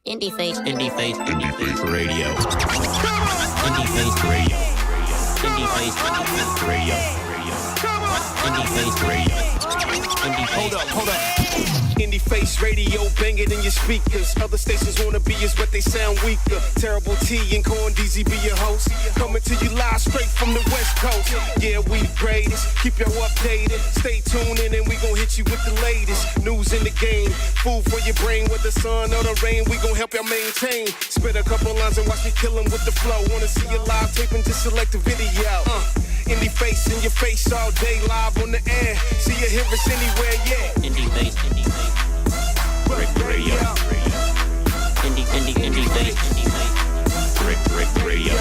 Indie Face Radio. Indie Face Radio. Indie Face Radio. Indie Face Radio. Hold up. Indie Face Radio, bang it in your speakers. Other stations wanna be us, but they sound weaker. Terrible T and CornDeezy be your host. Coming to you live straight from the West Coast. Yeah, we greatest. Keep y'all updated. Stay tuned in and we gon' hit you with the latest news in the game. Food for your brain, whether sun or the rain, we gon' help y'all maintain. Spit a couple lines and watch me kill 'em with the flow. Wanna see you live taping, just select a video. Indie Face in your face all day, live on the air. See you hear us anywhere, yeah. Indie Face Radio. Indie Face Radio.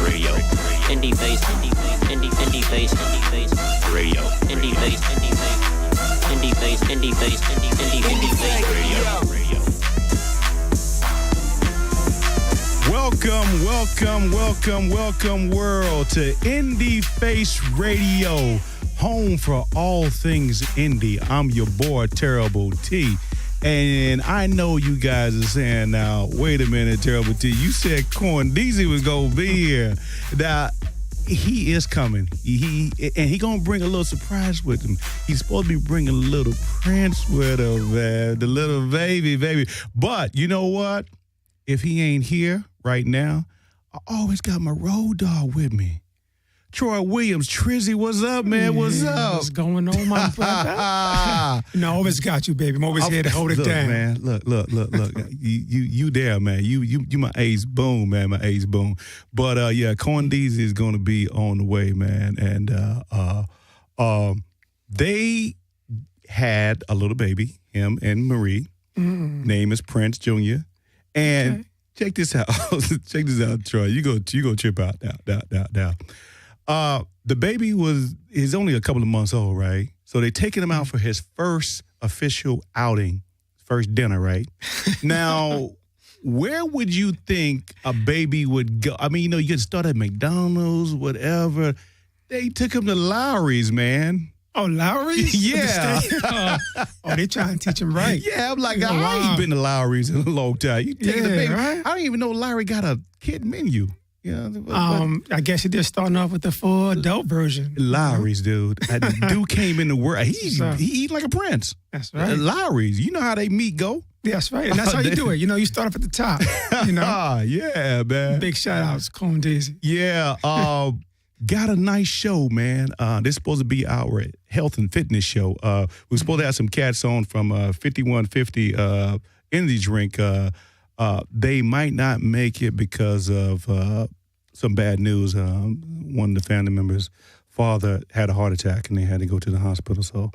Radio. Indie Face Radio. Indie Face Radio. Welcome, world, to Indie Face Radio, home for all things indie. I'm your boy, Terrible T. And I know you guys are saying now, wait a minute, Terrible T, you said CornDeezy was going to be here. Now, he is coming. He going to bring a little surprise with him. He's supposed to be bringing a little prince with him, man, the little baby. But you know what? If he ain't here right now, I always got my road dog with me. Troy Williams, Trizzy, what's up, man? What's up? What's going on, my brother? No, I always got you, baby. I'm always here to hold it down. Man, look. You there, man. You my ace boom, man, my ace boom. But yeah, CornDeezy is gonna be on the way, man. And they had a little baby, him and Marie. Name is Prince Jr. And check this out. Check this out, Troy. You go trip out now. The baby is only a couple of months old, right? So they taking him out for his first official outing, first dinner, right? Now, where would you think a baby would go? I mean, you get started at McDonald's, whatever. They took him to Lowry's, man. Oh, Lowry's? Yeah. They trying to teach him right. Yeah, I'm like, I ain't been to Lowry's in a long time. You take the baby. Right? I don't even know Lowry got a kid menu. Yeah, I guess you're just starting off with the full adult version. Lowry's, dude. Dude came in the world. He eat like a prince. That's right. Lowry's. You know how they meat go? That's right. And that's how you do it. You start off at the top. Yeah, man. Big shout outs, CornDeezy. Yeah. Got a nice show, man. This is supposed to be our health and fitness show. We're supposed to have some cats on from 5150 Energy Drink. They might not make it because of some bad news. One of the family members' father had a heart attack and they had to go to the hospital. So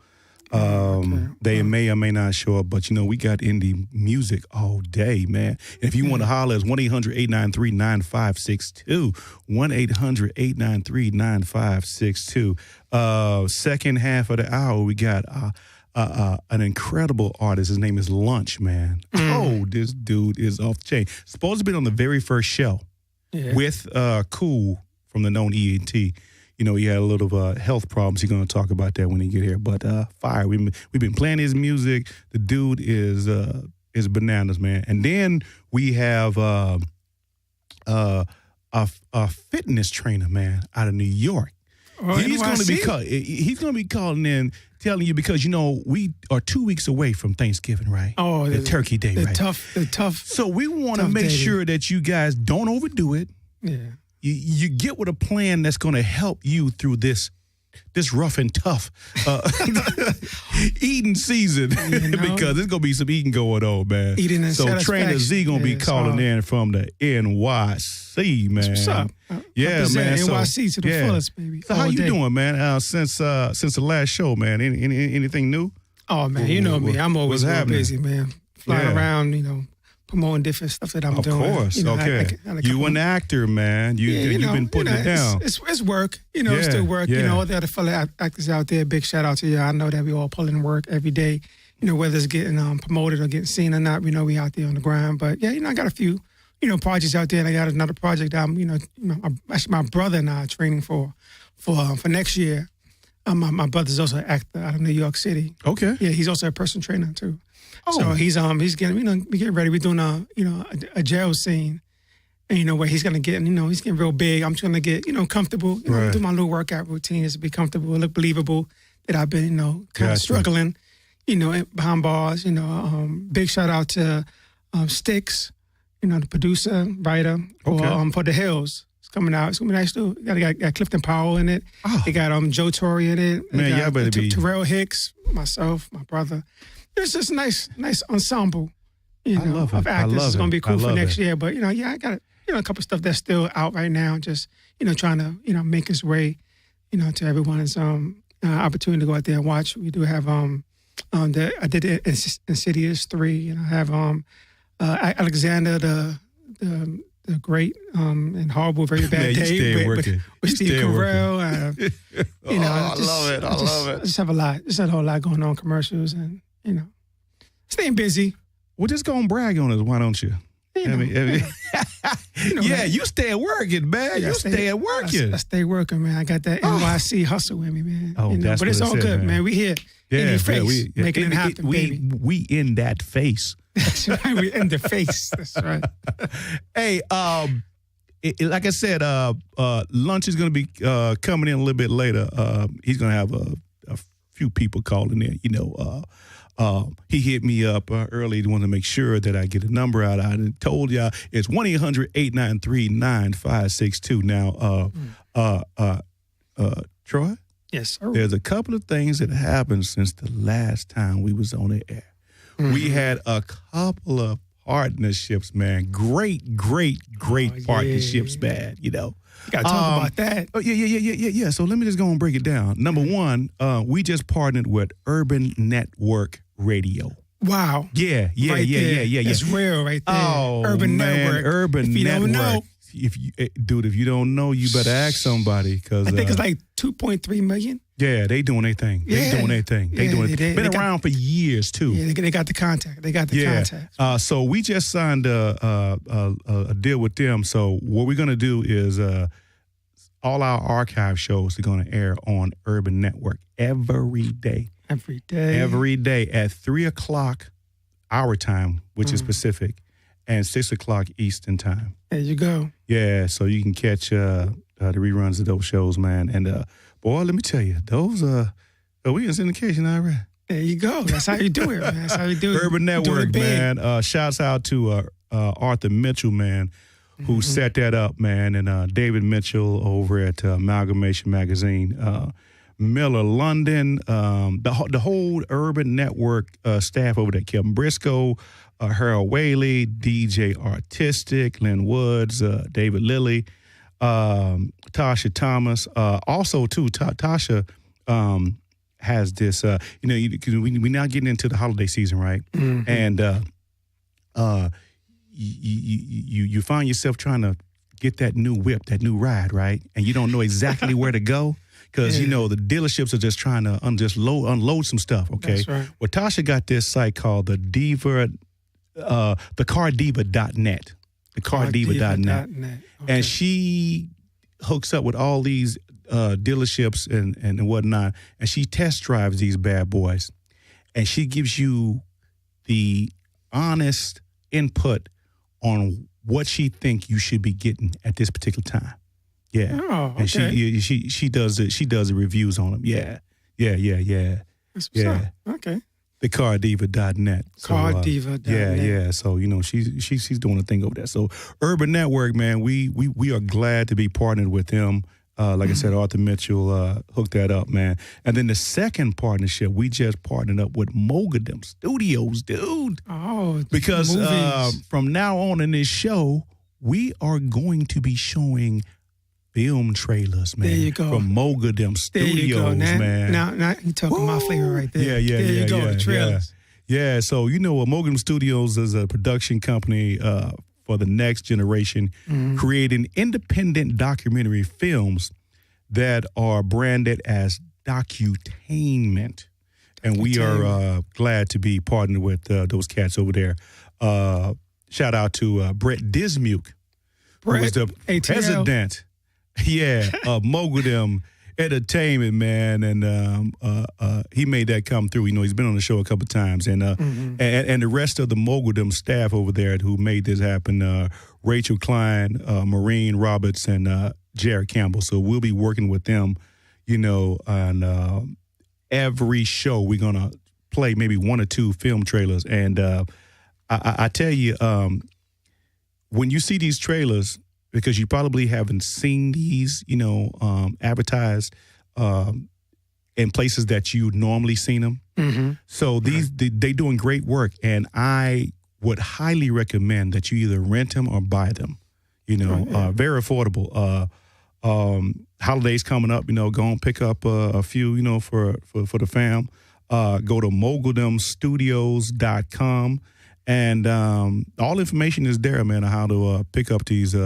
they may or may not show up. But, we got indie music all day, man. And if you want to holler, it's 1-800-893-9562. 1-800-893-9562. Second half of the hour, we got an incredible artist. His name is Lunch, man. Oh, this dude is off the chain. Supposed to be on the very first show with Cool from the known ENT. He had a little health problems. He's going to talk about that when he get here. But fire. We've been playing his music. The dude is bananas, man. And then we have a fitness trainer, man, out of New York. He's going to be calling in, telling you, because we are 2 weeks away from Thanksgiving, right? Oh, the Turkey Day, right? The tough. So we want to make sure that you guys don't overdo it. Yeah. You get with a plan that's going to help you through this rough and tough eating season, because there's going to be some eating going on, man. Eating and so Trainer Z going to be calling in from the NYC, man. What's up? Yeah, man. NYC to the fullest, baby. So how you doing, man? Since the last show, man. Anything new? Oh, man, you know me. I'm always busy, man. Flying around, promoting different stuff that I'm doing. Of course, okay. You an actor, man. You've been putting it down. It's work. It's still work. All the other fellow actors out there, big shout out to you. I know that we all pulling work every day. Whether it's getting promoted or getting seen or not, we out there on the grind. But yeah, I got a few, projects out there. And I got another project that I'm, actually my brother and I are training for next year. My brother's also an actor out of New York City. Okay. Yeah, he's also a personal trainer too. Oh. So he's getting we getting ready. We're doing a jail scene, and where he's gonna get he's getting real big. I'm just gonna get comfortable. Right. Do my little workout routines to be comfortable, look believable. That I've been kind Gotcha. of struggling, behind bars. Big shout out to Sticks, the producer, writer for The Hills. It's coming out. It's gonna be nice too. Got Clifton Powell in it. Oh. They got Joe Torre in it. Man, They got y'all better be- Terrell Hicks, myself, my brother. It's just a nice ensemble, I love it. of actors. I love It's gonna it. be cool I for love next it. year. But I got a couple stuff that's still out right now. Just trying to make its way, to everyone's opportunity to go out there and watch. We do have I did Insidious 3, and I have Alexander the great and horrible, very bad Man, you day stay working. with You Steve stay Carell. I love it. I love it. I just have a lot. Just had a whole lot going on, commercials, and staying busy. Well, just go and brag on us. Why don't you? Yeah, you stay working, man. Yeah, You stay working. I stay working, man. I got that NYC hustle in me, man. Oh, that's but it's what it all said, good, man. man. We here in your face, making it happen, baby. We in that face. That's right. We in the face. That's right. Hey, like I said, lunch is going to be coming in a little bit later. He's going to have a few people calling in. He hit me up early to want to make sure that I get a number out. I told y'all it's 1-800-893-9562. Now, Troy, Yes, sir. there's a couple of things that happened since the last time we was on the air. Mm-hmm. We had a couple of partnerships, man. Great partnerships, man. You gotta talk about that. Oh, yeah. So let me just go and break it down. Number one, we just partnered with Urban Network Radio. Wow. Yeah. It's real right there. Oh, Urban man, Network. Urban If you Network. don't know, If you don't know, you better ask somebody. Cause I think it's like 2.3 million. yeah, they doing their thing. They Yeah. doing their thing. They Yeah, doing it. they Been got- around for years too. Yeah, they got the contact. They got the contact. So we just signed a deal with them. So what we're gonna do is all our archive shows are gonna air on Urban Network every day. Every day. Every day at 3:00 our time, which is Pacific, and 6:00 Eastern time. There you go. Yeah, so you can catch the reruns of those shows, man. And boy, let me tell you, those we in syndication already. There you go. That's how you do it, man. That's how you do it. Urban Do it Network, big. man. Shouts out to Arthur Mitchell, man, who set that up, man, and David Mitchell over at Amalgamation Magazine. Miller London, the whole Urban Network staff over there, Kevin Briscoe, Harold Whaley, DJ Artistic, Lynn Woods, David Lilly, Tasha Thomas. Also, too, Tasha has this, because we're now getting into the holiday season, right? Mm-hmm. And you find yourself trying to get that new whip, that new ride, right? And you don't know exactly where to go. Because, the dealerships are just trying to unload some stuff, okay? That's right. Well, Tasha got this site called the CarDiva.net. The CarDiva.net. Okay. And she hooks up with all these dealerships and whatnot, and she test drives these bad boys. And she gives you the honest input on what she think you should be getting at this particular time. Yeah, Oh, okay. and she does the reviews on them. Yeah. That's what's up. Okay. The CarDiva.net. So, CarDiva.net. Yeah. So she's doing a thing over there. So Urban Network, man, we are glad to be partnered with them. Like I said, Arthur Mitchell hooked that up, man. And then the second partnership, we just partnered up with Mogadam Studios, dude. Oh, Because movies. from now on in this show, we are going to be showing film trailers, man. There you go. From Mogadam There you go. Studios, man. Now you talking my flavor right there. Yeah. There you go. Yeah, the trailers. Yeah, so Mogadam Studios is a production company for the next generation, creating independent documentary films that are branded as docutainment. And we are glad to be partnered with those cats over there. Shout out to Brett Dismuke, who was the ATL. president, of Mogadam. Entertainment, man, and he made that come through. You know, he's been on the show a couple times, and the rest of the Moguldom staff over there who made this happen, Rachel Klein, Maureen Roberts, and Jared Campbell. So we'll be working with them, you know, on every show. We're gonna play maybe one or two film trailers, and I tell you, when you see these trailers, because you probably haven't seen these, you know, advertised in places that you normally seen them. Mm-hmm. So they doing great work, and I would highly recommend that you either rent them or buy them. You know, very affordable. Holidays coming up, you know, go and pick up a few, you know, for the fam. Go to moguldomstudios.com, and all information is there, man, on how to pick up these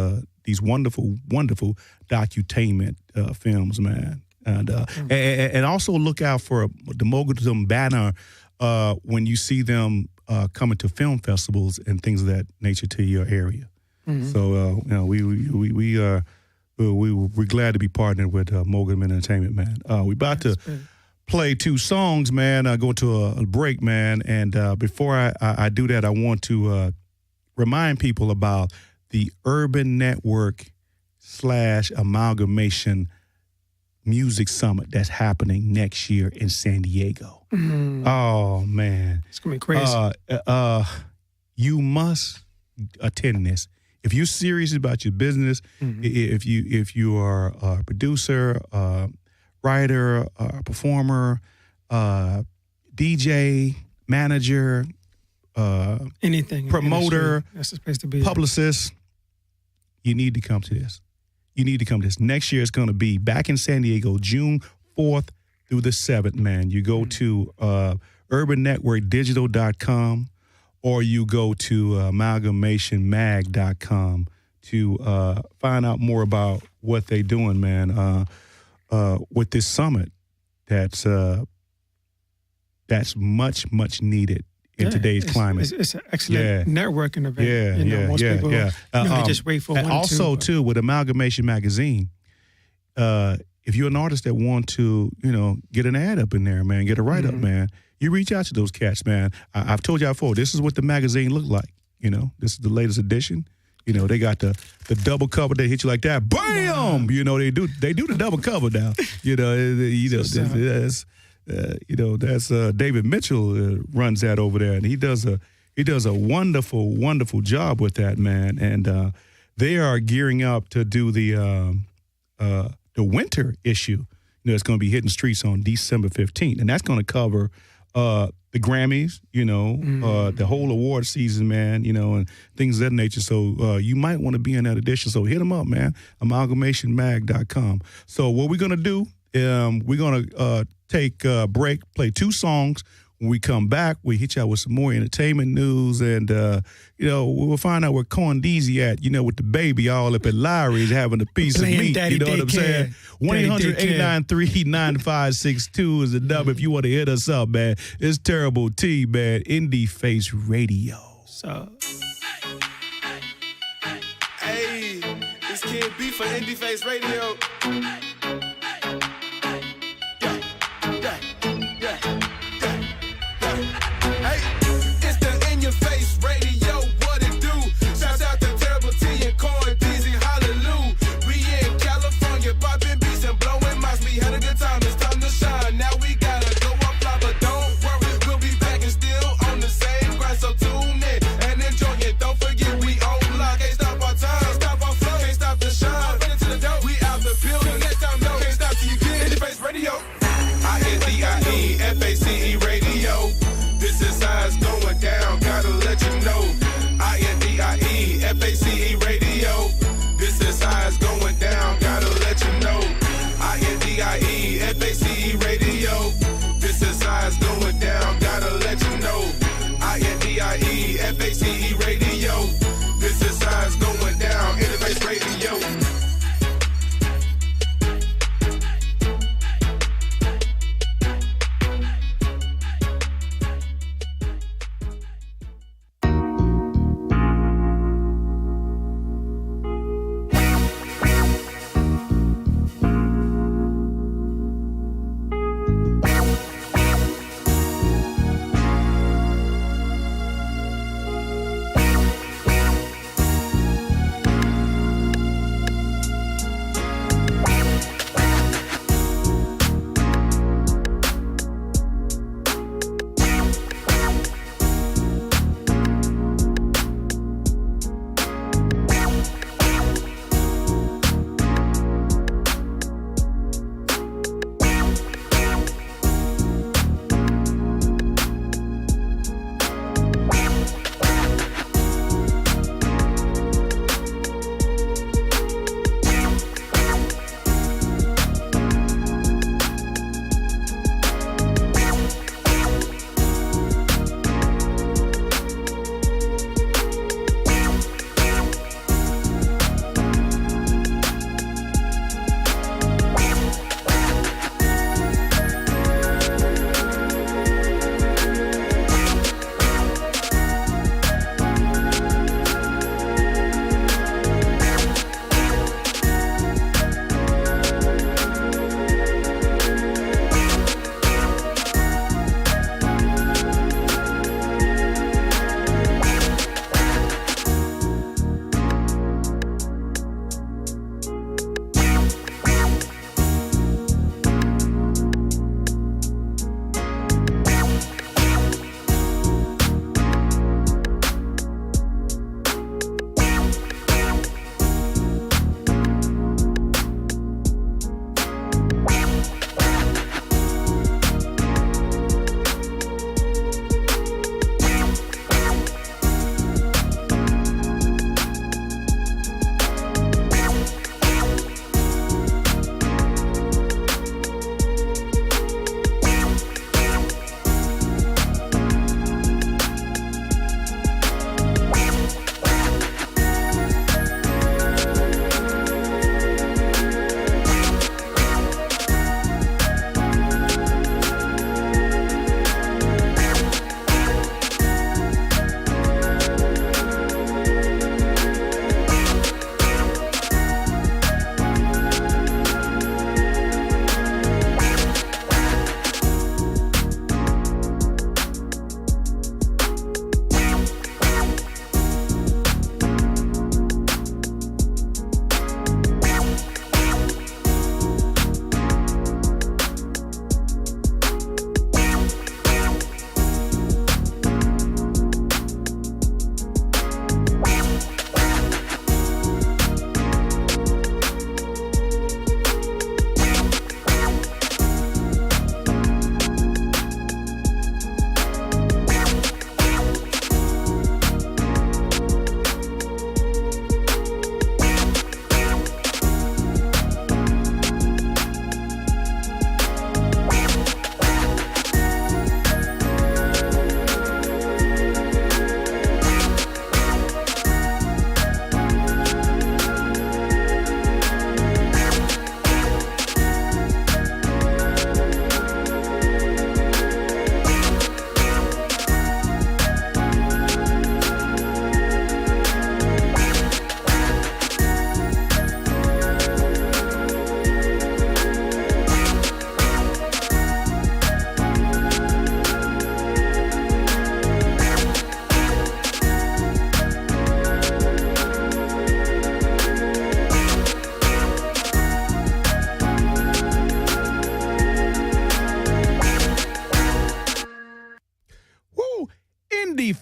wonderful, wonderful docutainment films, man. And also look out for the Moguldom banner when you see them coming to film festivals and things of that nature to your area. Mm-hmm. So you know, we're glad to be partnered with Moguldom Entertainment, man. We're about to play two songs, man. Go to a break, man. And before I do that, I want to remind people about the Urban Network / Amalgamation Music Summit that's happening next year in San Diego. Mm. Oh, man. It's going to be crazy. You must attend this. If you're serious about your business, if you are a producer, writer, performer, DJ, manager, anything, promoter, that's the place to be. Publicist, you need to come to this. You need to come to this. Next year it's going to be back in San Diego, June 4th through the 7th, man. You go to urbannetworkdigital.com or you go to amalgamationmag.com to find out more about what they're doing, man, with this summit that's much, much needed in today's climate. It's an excellent networking event. Most people they just wait for one. And also, too, with Amalgamation Magazine, if you're an artist that want to, you know, get an ad up in there, man, get a write-up, man, you reach out to those cats, man. I've told y'all before, this is what the magazine look like. You know, this is the latest edition. You know, they got the double cover. They hit you like that. Bam! Wow. You know, they do the double cover now. You know, that's David Mitchell runs that over there, and he does a wonderful, wonderful job with that, man. And they are gearing up to do the winter issue. You know, it's going to be hitting streets on December 15th, and that's going to cover the Grammys, you know, the whole award season, man, you know, and things of that nature. So you might want to be in that edition. So hit them up, man, amalgamationmag.com. So what we're going to do, we're going to take a break, play two songs. When we come back, we hit y'all with some more entertainment news, and, you know, we'll find out where CornDeezy at, you know, with the baby all up at Lowry's having a piece of meat. Daddy, you know what I'm saying? 1-800-893-9562 is the number if you want to hit us up, man. It's Terrible T, man. Indie Face Radio. So. Hey, this Kid B for Indie Face Radio. Hey, it's the In Your Face Radio, what it do? Shouts out to Terrible T and CornDeezy, hallelujah. We in California, popping beats and blowing mics. We had a good time, it's time to shine. Now we gotta go up fly, but don't worry, we'll be back and still on the same grind. So tune in and enjoy it. Don't forget we on lock, can't stop our time, can't stop our flow, can't stop the shine. Ready to the dope, we out the building. Next time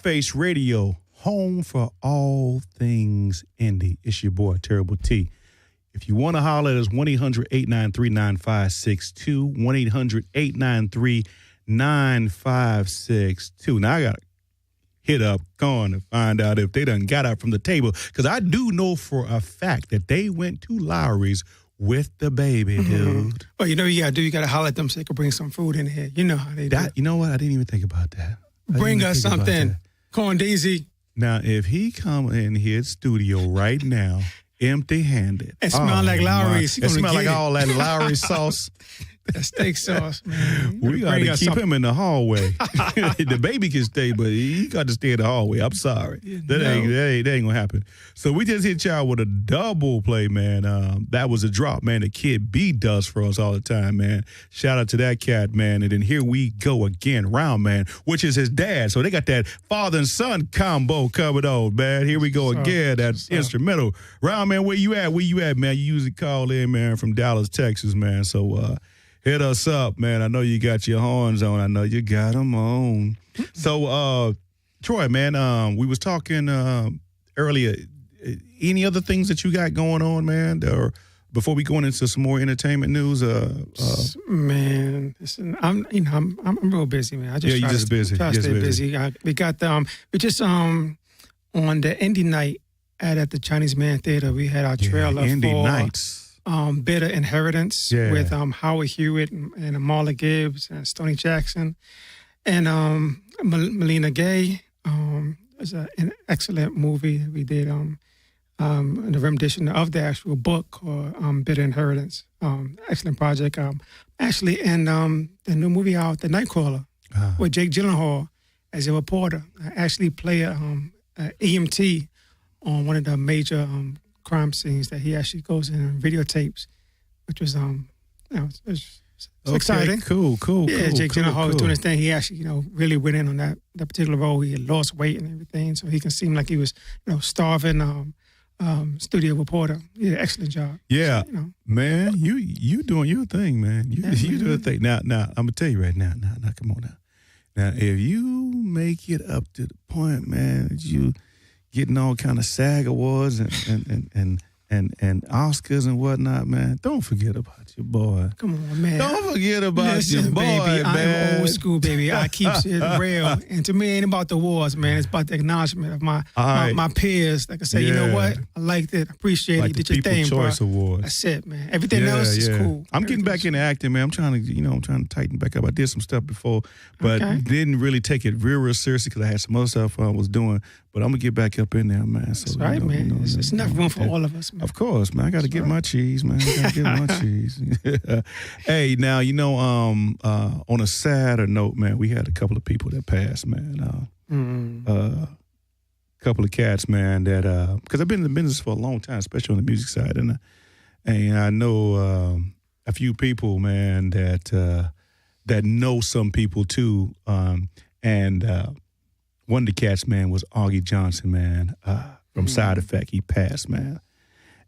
Face Radio, home for all things indie. It's your boy, Terrible T. If you want to holler at us, 1-800-893-9562, 1-800-893-9562. Now, I got to hit up Corn to find out if they done got out from the table, because I do know for a fact that they went to Lowry's with the baby, dude. Well, you know what you got to do? You got to holler at them so they can bring some food in here. You know how they do. You know what? I didn't even think about that. Bring us something. CornDeezy. Now, if he come in here at studio right now, empty-handed. It smell like Lowry's. It smell like all that Lowry sauce. That steak sauce, man. We got to keep him in the hallway. The baby can stay, but he got to stay in the hallway. I'm sorry. That ain't going to happen. So we just hit y'all with a double play, man. That was a drop, man. The Kid B does for us all the time, man. Shout out to that cat, man. And then here we go again, Round Man, which is his dad. So they got that father and son combo covered on, man. Here we go again, that instrumental. Round Man, where you at? Where you at, man? You usually call in, man, from Dallas, Texas, man. So, hit us up, man. I know you got your horns on. I know you got them on. So, Troy, man, we was talking earlier. Any other things that you got going on, man? Or before we go into some more entertainment news? Man, listen, I'm real busy, man. I just you just busy. Try to stay busy. We got we just on the indie night at the Chinese Man Theater. We had our trailer indie for nights. Bitter Inheritance with Howard Hewitt and Marla Gibbs and Stoney Jackson and Melina Gay. It's an excellent movie that we did the rendition of the actual book called Bitter Inheritance. Excellent project. Actually, and the new movie out, The Nightcrawler, with Jake Gyllenhaal as a reporter. I actually play a EMT on one of the major crime scenes that he actually goes in and videotapes, which was it's exciting. Cool. Yeah, Jake Gyllenhaal was doing his thing. He actually, really went in on that particular role. He had lost weight and everything, so he can seem like he was, starving studio reporter. He did an excellent job. Yeah, so, man, you doing your thing, man. You do your thing. Now, I'm gonna tell you right now. Now, come on now. Now, if you make it up to the point, man, that you getting all kind of SAG awards and Oscars and whatnot, man, don't forget about your boy. Come on, man. Don't forget about your boy, baby, man. I'm old school, baby. I keep it real. And to me, it ain't about the awards, man. It's about the acknowledgement of my peers. Like I say, you know what? I liked it. Appreciate it. You did your thing, bro. Choice Awards. That's it, man. Everything else is cool. I'm getting back into acting, man. I'm trying to tighten back up. I did some stuff before, but didn't really take it real seriously because I had some other stuff I was doing. But I'm gonna get back up in there, man. So, that's right, man. It's enough room for all of us, man. Of course, man. I got to get my cheese, man. I got to get my cheese. Hey, now, on a sadder note, man, we had a couple of people that passed, man. A couple of cats, man, that, because I've been in the business for a long time, especially on the music side. And I know a few people, man, that know some people too. One of the cats, man, was Augie Johnson, man, from Side Effect. He passed, man.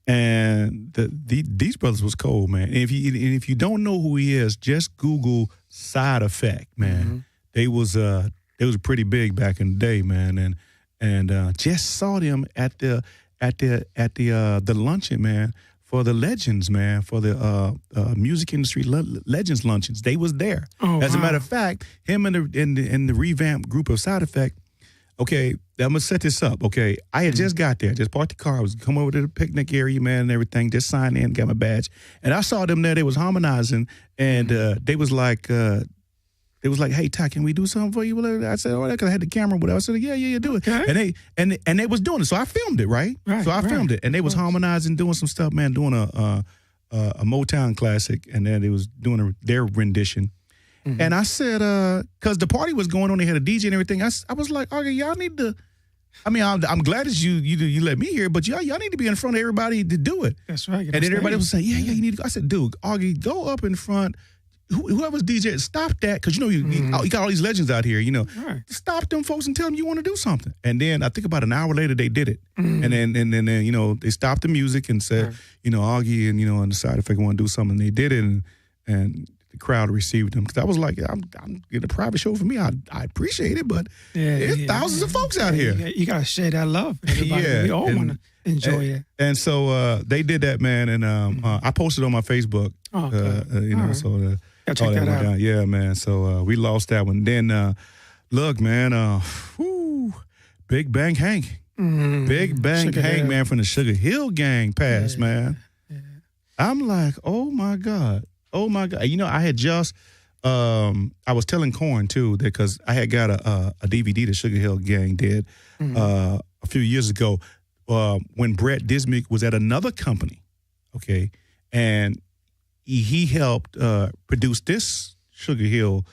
And these brothers was cold, man. And if you don't know who he is, just Google Side Effect, man. They was pretty big back in the day, man. And just saw them at the luncheon, man, for the legends, man, for the music industry legends luncheons. They was there. As a matter of fact, him and the revamped group of Side Effect. Okay, I'm gonna set this up. Okay, I had just got there, just parked the car. I was come over to the picnic area, man, and everything. Just signed in, got my badge, and I saw them there. They was harmonizing, and they was like, "Hey, Ty, can we do something for you?" I said, "Oh, because I had the camera, whatever." I said, "Yeah, do it." Okay. And they was doing it, so I filmed it, right? So I filmed it, and they was harmonizing, doing some stuff, man, doing a Motown classic, and then they was doing their rendition. And I said, because the party was going on, they had a DJ and everything. I was like, okay, y'all need to. I mean, I'm glad that you let me hear, but y'all need to be in front of everybody to do it. That's right. And then everybody was saying, yeah, you need to go. I said, dude, Augie, go up in front. Whoever's DJ, stop that, because you got all these legends out here. Right. Stop them folks and tell them you want to do something. And then I think about an hour later they did it, and then they stopped the music and said, Augie and the Side Effect want to do something. They did it, and the crowd received him. Because I was like, I'm getting a private show for me. I appreciate it, but there's thousands of folks out here. You got to share that love. Everybody. We all want to enjoy it. And so they did that, man. And I posted on my Facebook. Oh, okay. You know, right. so check that out. Down. Yeah, man. So we lost that one. Then look, man. Big Bang Hank. Big Bang Sugar Hank, Hill. man, from the Sugar Hill gang passed, man. Yeah. I'm like, oh my God. You know, I had just, I was telling Corn too, because I had got a DVD the Sugar Hill gang did a few years ago when Brett Dismick was at another company, okay, and he helped produce this Sugar Hill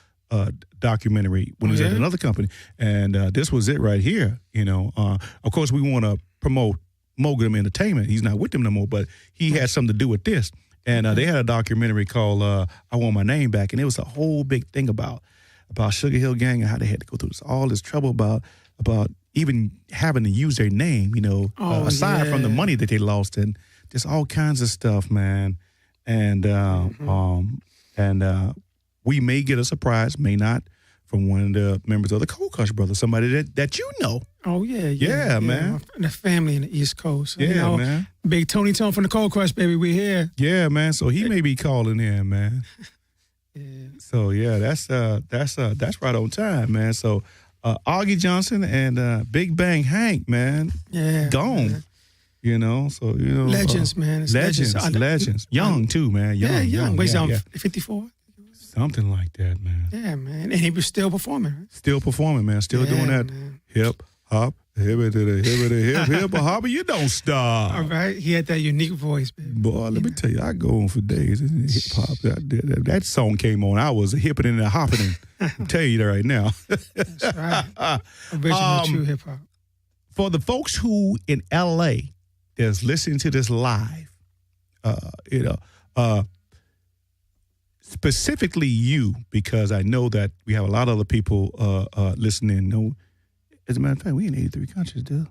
documentary when he was at another company, and this was it right here. You know, of course we want to promote Mogum Entertainment. He's not with them no more, but he had something to do with this. And they had a documentary called "I Want My Name Back," and it was a whole big thing about Sugar Hill Gang and how they had to go through all this trouble about even having to use their name. You know, aside from the money that they lost, and just all kinds of stuff, man. And we may get a surprise, may not, from one of the members of the Cold Crush Brothers, somebody that you know. Oh, yeah, man. The family in the East Coast. Yeah, you know, man. Big Tony Tone from the Cold Crush, baby, we here. Yeah, man. So he may be calling in, man. Yeah. So yeah, that's right on time, man. So Augie Johnson and Big Bang Hank, man, gone. Man. You know, so legends, man. It's legends. Young too, man. Young. Weighs 54. Something like that, man. Yeah, man. And he was still performing. Right? Still performing, man. Still doing that hip hop, hip hop. You don't stop. All right. He had that unique voice, baby. Boy, let me tell you, I go on for days. Hip hop. That song came on. I was hipping and hopping. I'll tell you that right now. That's right. Original true hip hop. For the folks who in LA is listening to this live, specifically you, because I know that we have a lot of other people listening. No, as a matter of fact, we in 83 countries, dude.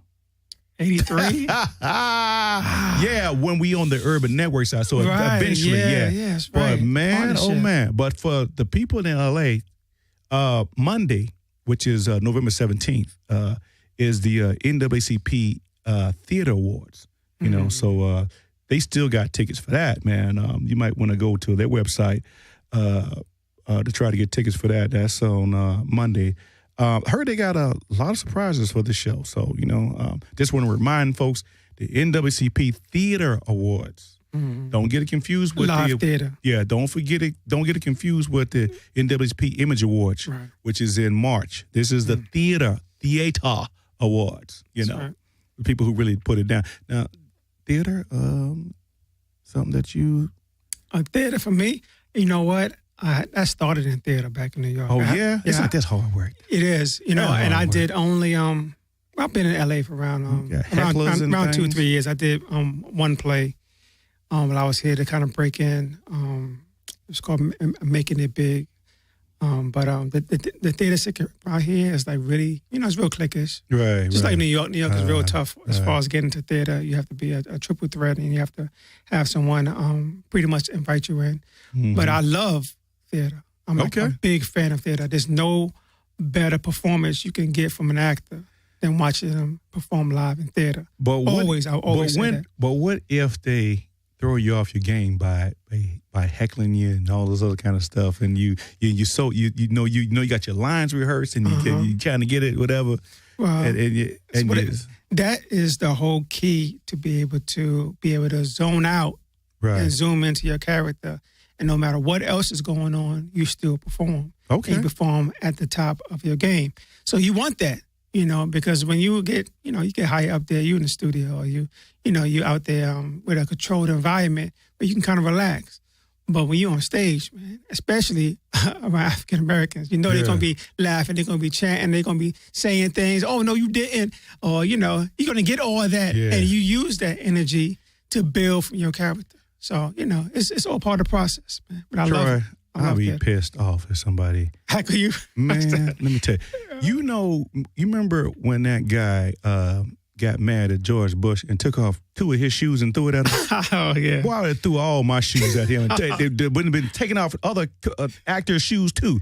83? Yeah, when we on the Urban Network side. So eventually, yeah, that's right. But man, oh man. But for the people in LA, Monday, which is November 17th, is the NAACP Theater Awards. You know, so they still got tickets for that, man. You might want to go to their website to try to get tickets for that. That's on Monday. Heard they got a lot of surprises for the show. So, just want to remind folks, the NAACP Theater Awards. Don't get it confused with live theater. Yeah, don't get it confused with the NAACP Image Awards, which is in March. This is the Theater Awards, the people who really put it down. Now, theater, something that you... Theater for me, you know what? I started in theater back in New York. Oh, yeah? It's like that's hard work. It is, and I did only... I've been in L.A. for around 2-3 years. I did one play when I was here to kind of break in. It's called Making It Big. But the theater circuit out here is like really, it's real cliquish. Right, Just like New York. New York is real tough as far as getting to theater. You have to be a triple threat, and you have to have someone pretty much invite you in. But I love theater. I'm like a big fan of theater. There's no better performance you can get from an actor than watching them perform live in theater. I always say that. But what if they throw you off your game by heckling you and all this other kind of stuff, and you got your lines rehearsed and you trying to get it, whatever. Well, that is the whole key to be able to zone out and zoom into your character, and no matter what else is going on, you still perform. Okay, and you perform at the top of your game. So you want that. Because when you get higher up there, you in the studio, or you out there with a controlled environment where you can kind of relax. But when you're on stage, man, especially around African Americans, they're going to be laughing, they're going to be chanting, they're going to be saying things. Oh no, you didn't, or you're going to get all of that, and you use that energy to build from your character. So it's all part of the process, man. But I love it. I'll be pissed off if somebody. How could you? Man, let me tell you. You remember when that guy, got mad at George Bush and took off 2 of his shoes and threw it at him. Oh, yeah. Boy, I would have threw all my shoes at him. They wouldn't have been taking off other actors' shoes, too.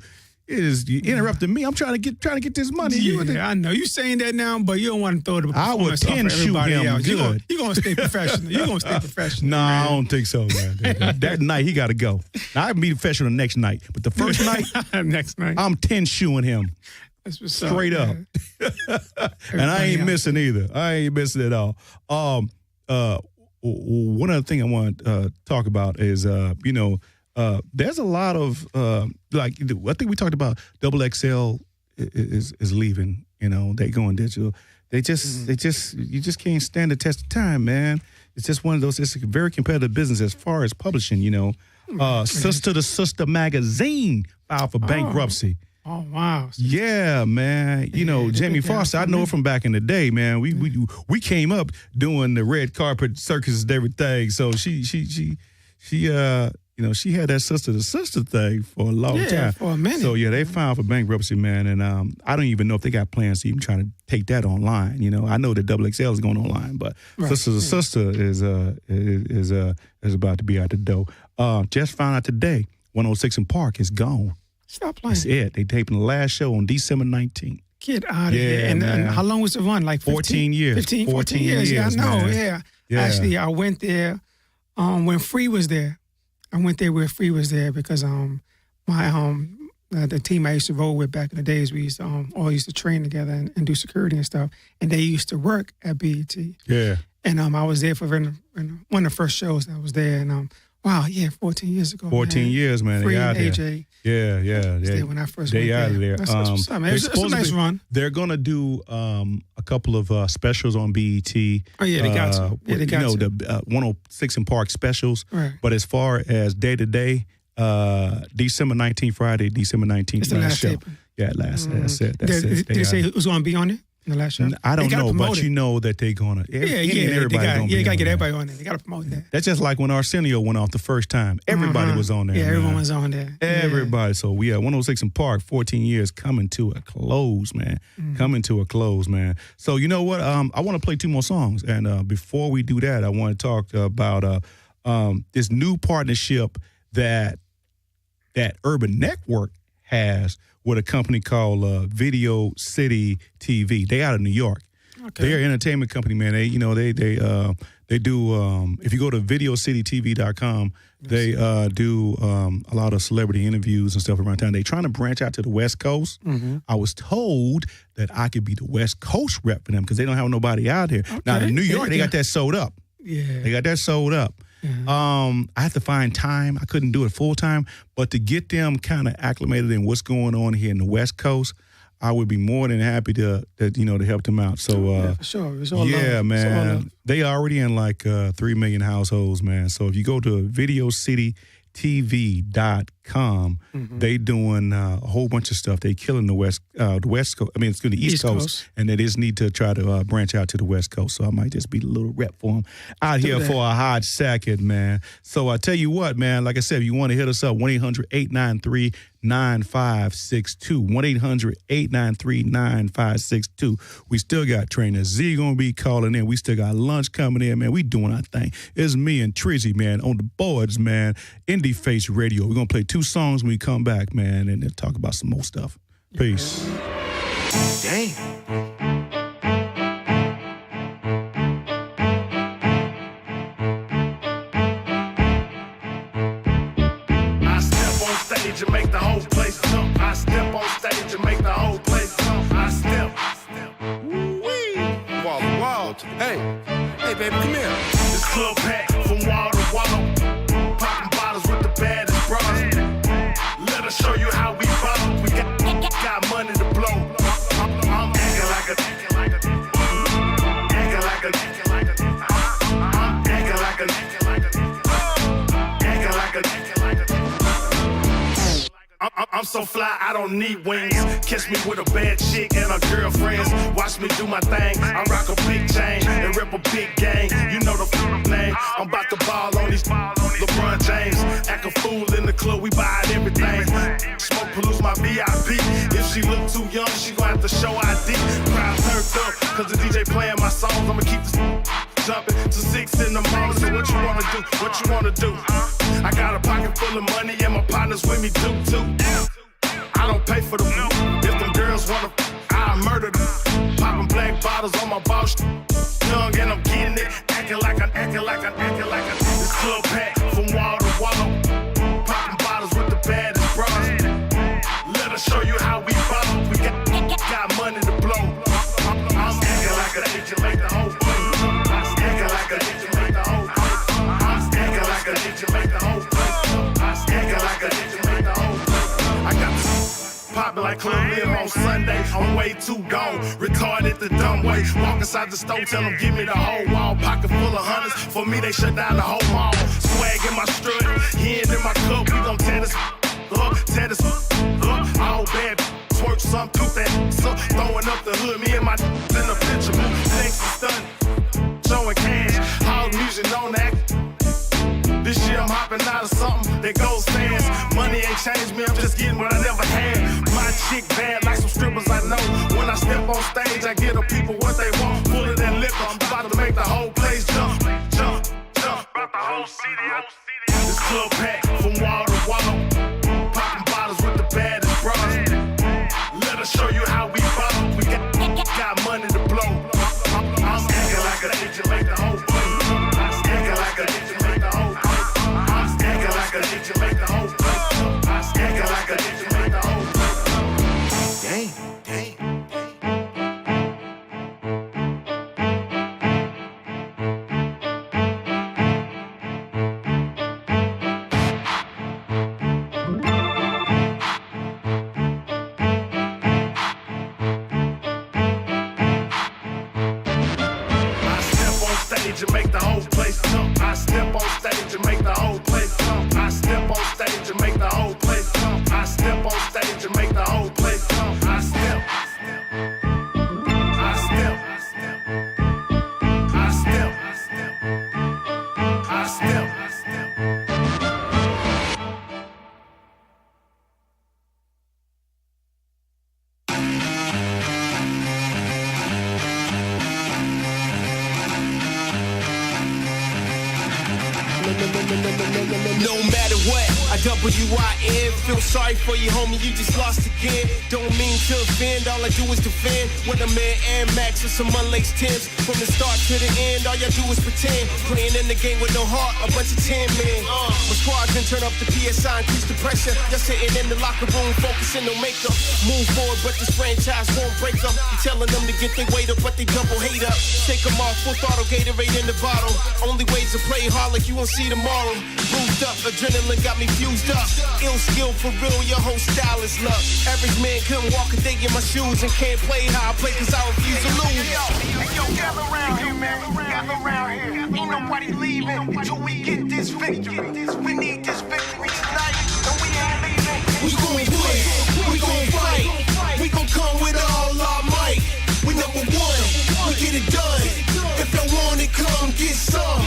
You interrupted me. I'm trying to get this money. Yeah, I know. You saying that now, but you don't want to throw the I would 10 shoot him else. good. You're going to stay professional. You're going to stay professional. No, I don't think so, man. That night, he got to go. Now, I can be professional the next night, but the first night, next night, I'm 10 shoeing him. That's what's straight up. And I ain't missing either. I ain't missing at all. One other thing I want to talk about is, there's a lot of I think we talked about XXL is leaving. They going digital. You just can't stand the test of time, man. It's just one of those. It's a very competitive business as far as publishing. Sister to Sister magazine filed for bankruptcy. Oh wow! Yeah, man. Jamie Foster. I know her from back in the day, man. We came up doing the red carpet circuses and everything. So she had that sister to sister thing for a long time. For a minute. So they filed for bankruptcy, man. And I don't even know if they got plans to even try to take that online. I know that XXL is going online, but sister to sister is about to be out the door. Just found out today, 106 in Park is gone. Stop playing. That's it. They taping the last show on December 19th. Get out of here. And how long was the run? Like 14 years. 14 years. Yeah, I know. Man. Yeah. Actually, I went there when Free was there. I went there where Free was there because my the team I used to roll with back in the days, we used to all used to train together and do security and stuff. And they used to work at BET. Yeah. And I was there for one of the first shows that I was there. And 14 years ago. 14 years, man. Free they out and there. AJ. Yeah. There when I first went they out of there. That's what's up, man. It's a nice run. They're gonna do a couple of specials on BET. Oh yeah, they got to. Yeah, they got to. The 106 in Park specials. Right. But as far as day to day, December 19th, Friday, December 19th, it's the last show. Taping. Yeah, last. That's it. Did they say who's gonna be on it? In the last show? I don't know, but you know that they're gonna. Everybody gonna be. You gotta get everybody on there. They gotta promote that. That's just like when Arsenio went off the first time. Everybody was on there. Yeah, man. everyone was on there. Everybody. Yeah. So 106 in Park, 14 years coming to a close, man. Coming to a close, man. So you know what? I want to play 2 more songs, and before we do that, I want to talk about this new partnership that Urban Network has with a company called Video City TV. They out of New York. Okay. They're an entertainment company, man. They do. If you go to VideoCityTV.com, they do a lot of celebrity interviews and stuff around town. They're trying to branch out to the West Coast. Mm-hmm. I was told that I could be the West Coast rep for them because they don't have nobody out here. Okay. Now in New York, they got that sold up. Yeah, they got that sold up. I had to find time. I couldn't do it full time, but to get them kind of acclimated in what's going on here in the West Coast, I would be more than happy to help them out. So for sure, it's all love. Man, it's all love. They already in like 3 million households, man. So if you go to VideoCityTV.com, they doing a whole bunch of stuff. They killing the West Coast. I mean, it's good the East Coast, and they just need to try to branch out to the West Coast. So I might just be a little rep for them out here for a hot second, man. So I tell you what, man. Like I said, if you want to hit us up, 1-800-893-9562. 1-800-893-9562. We still got Trainer Z gonna be calling in. We still got lunch coming in, man. We doing our thing. It's me and Trizzy, man, on the boards, man. Indie Face Radio. We're gonna play 2 songs when we come back, man, and then talk about some more stuff. Peace. Damn. And make the whole place jump. I step on stage and make the whole place jump. I step. Woo-wee. Wall to wall. Hey, baby, come here. This club packed from wall to wall. Popping bottles with the baddest bras. Let us show you how we ball. We got money to blow. I'm acting like a. I'm so fly, I don't need wings. Kiss me with a bad chick and her girlfriends. Watch me do my thing. I rock a big chain and rip a big gang. You know the name. I'm about to ball on these LeBron James. Act a fool in the club, we buy everything. Smoke pollutes my VI VIP. If she look too young, she gon' have to show ID. Crowd turned up, cause the DJ playing my songs. I'ma keep this jumping to 6 in the morning. So what you wanna do? What you wanna do? I got a pocket full of money and my partners with me too. I don't pay for them. If them girls wanna, I'll murder them. Popping black bottles on my boss. Young and I'm getting it. Acting like a. This club packed from wall to wall. Popping bottles with the baddest bras. Let us show you how we ball. We got money to blow. I'm acting like a DJ, make the whole thing. Acting like a DJ, make the whole thing. Acting like a DJ, make the whole thing. Acting like a DJ, make the whole thing. I got this poppin' like Club Live on Sunday. I'm way too gone, retarded the dumb way. Walk inside the store, tell them give me the whole wall. Pocket full of hundreds, for me they shut down the whole mall. Swag in my strut, hand in my cup. We gon' tear this up. All bad, twerk some, tooth that up. Throwing up the hood, me and my in the picture. Sexy stunning, showing cash. All music don't act. This year I'm hopping out of something that goes fast. Money ain't changed me, I'm just getting what I never had. My chick bad like some strippers I know. When I step on stage, I give the people what they want. Full of that liquor, I'm about to make the whole place jump. About the whole city. This club packed from wall to wall. Popping bottles with the baddest bras. Let us show you how we ball. We got money to blow. I'm acting like a DJ, make the whole thing. Acting like a DJ, make the whole thing. Acting like a DJ, make the whole thing. Acting like a DJ, make the whole thing. Dang. And make the whole place jump. I step on stage and make the whole place jump. I step on stage and make the whole place jump. I step on stage and make the whole place jump. I step. No matter what, I WIN. Feel sorry for you, homie, you just lost again. Don't mean to offend, all I do is defend. When I'm in Air Max with some unlaced Timbs. From the start to the end, all y'all do is pretend. Playing in the game with no heart, a bunch of 10 men. My squad can turn up the PSI, increase the pressure. Just sitting in the locker room, focusing on makeup. Move forward, but this franchise won't break up. You telling them to get their weight up, but they double hate up. Shake them off, full throttle, Gatorade in the bottle. Only ways to play hard like you won't see tomorrow. Boosted up, adrenaline got me fused up. Ill skill for real, your whole style is luck. Average man couldn't walk a day in my shoes and can't play how I play cause I refuse to lose. Yo, gather around here, man. Gather around here. Ain't nobody leaving until we get this victory. We need this victory tonight, and we ain't leaving. We gon' win, we gon' fight. We gon' come with all our might. We number one, we get it done. If y'all want it, come get some.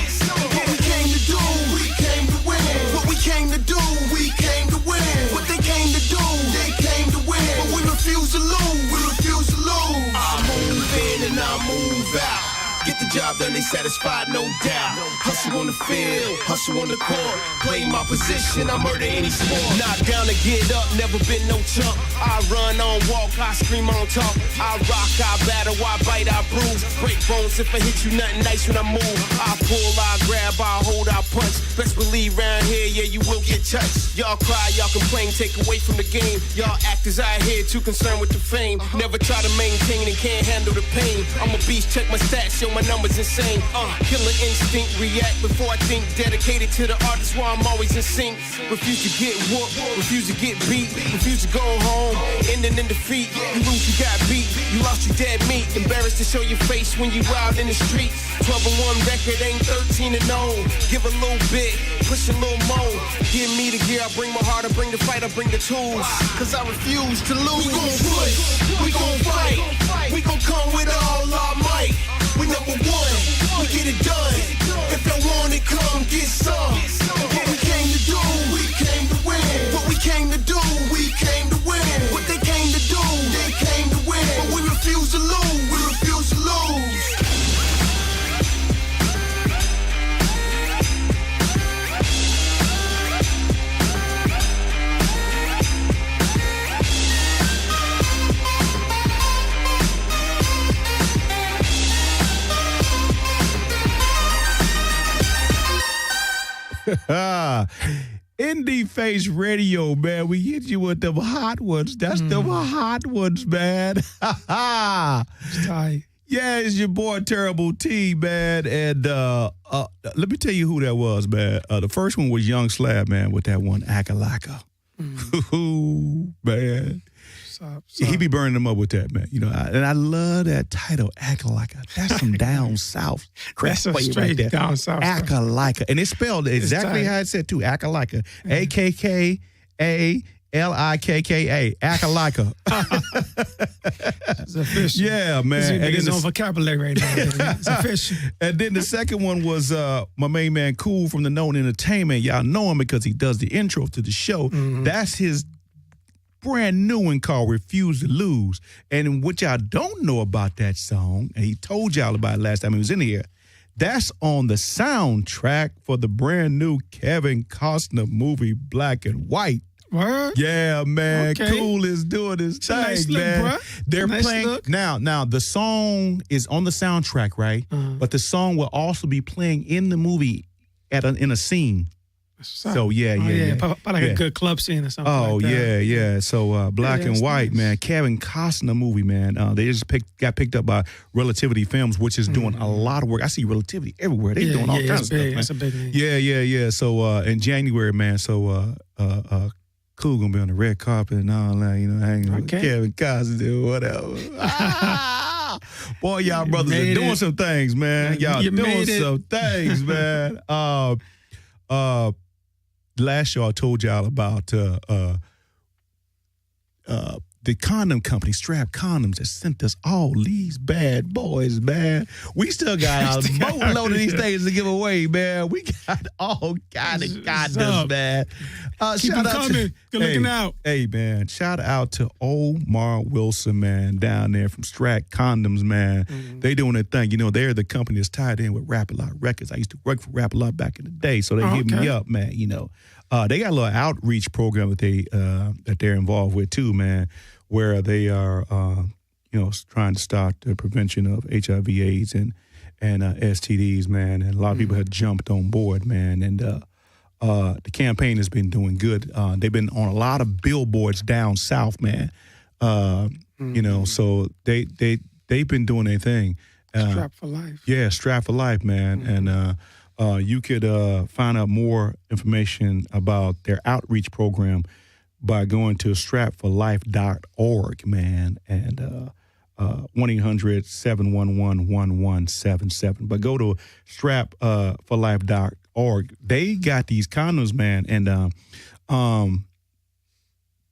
What we came to do, we came to win. What we came to do, we came to win. What they came to do, they came to win. But we refuse to lose, we refuse to lose. I move in and I move out. Get the job done, they satisfied, no doubt. Hustle on the field, hustle on the court. Play my position, I murder any sport. Knock down to get up, never been no chump. I run on walk, I scream on talk. I rock, I battle, I bite, I bruise. Break bones if I hit you, nothing nice when I move. I pull, I grab, I hold, I punch. Best believe round here, yeah, you will get touched. Y'all cry, y'all complain, take away from the game. Y'all actors out here too concerned with the fame. Never try to maintain and can't handle the pain. I'm a beast, check my stats, show my numbers insane. Killer instinct, react before I think. Dedicated to the artist while I'm always in sync. Refuse to get whooped, refuse to get beat. Refuse to go home, ending in defeat. You lose, you got beat. You lost, you dead meat. Embarrassed to show your face when you out in the street. 12-1 record ain't 13-0. Give a little bit, push a little more. Give me the gear, I bring my heart, I bring the fight, I bring the tools. Cause I refuse to lose. We gon' push, we gon' fight. We gon' come with all our might. We number one, we get it done. If y'all want it, come get some. What we came to do, we came to win. What we came to do, we came to win. What they Indie Face Radio, man. We hit you with them hot ones. That's them hot ones, man. Tight. Yeah, it's your boy Terrible T, man. And let me tell you who that was, man. The first one was Young Slab, man, with that one, Akalaka. Ooh, man. He be burning them up with that, man. You know, and I love that title, Akalaka. That's some down south. That's some straight right down south. Akalaka. And it's spelled exactly how it said, too. Akalaka. Akkalika. Akalika. It's official. Yeah, man. And his own vocabulary right now. It's official. And then the second one was my main man, Cool from the Known Entertainment. Y'all know him because he does the intro to the show. That's his brand new one called Refuse to Lose. And what y'all don't know about that song, and he told y'all about it last time he was in here, that's on the soundtrack for the brand new Kevin Costner movie, Black and White. Word? Yeah, man. Okay. Cool is doing his thing, nice look, man. bro. They're Nice playing look. now. The song is on the soundtrack, right? But the song will also be playing in the movie in a scene. So yeah. Probably like a good club scene or something. Oh like that. yeah. So Black and White, nice. man. Kevin Costner movie, man. They just got picked up by Relativity Films, which is doing a lot of work. I see Relativity everywhere. They doing all kinds of stuff, man. That's a big name. Yeah. So in January, man. So Cool gonna be on the red carpet and all that, you know, hanging with Kevin Costner or whatever. Boy, y'all brothers are doing some things, man. Y'all doing some things, man. Last show I told y'all about the condom company, Strap Condoms, that sent us all these bad boys, man. We still got a boatload of these things to give away, man. We got all kind of condoms, man. Keep them coming. Good looking out. Hey, man, shout out to Omar Wilson, man, down there from Strat Condoms, man. They doing their thing. You know, they're the company that's tied in with Rap-A-Lot Records. I used to work for Rap-A-Lot back in the day, so they hit me up, man, you know. They got a little outreach program that they're involved with, too, man, where they are, trying to start the prevention of HIV/AIDS and STDs, man. And a lot of people have jumped on board, man. And the campaign has been doing good. They've been on a lot of billboards down south, man. You know, so they've been doing their thing. Strap for life. Yeah, Strap for life, man. And you could find out more information about their outreach program by going to strapforlife.org, man, and 1-800-711-1177. But go to strapforlife.org. They got these condoms, man, and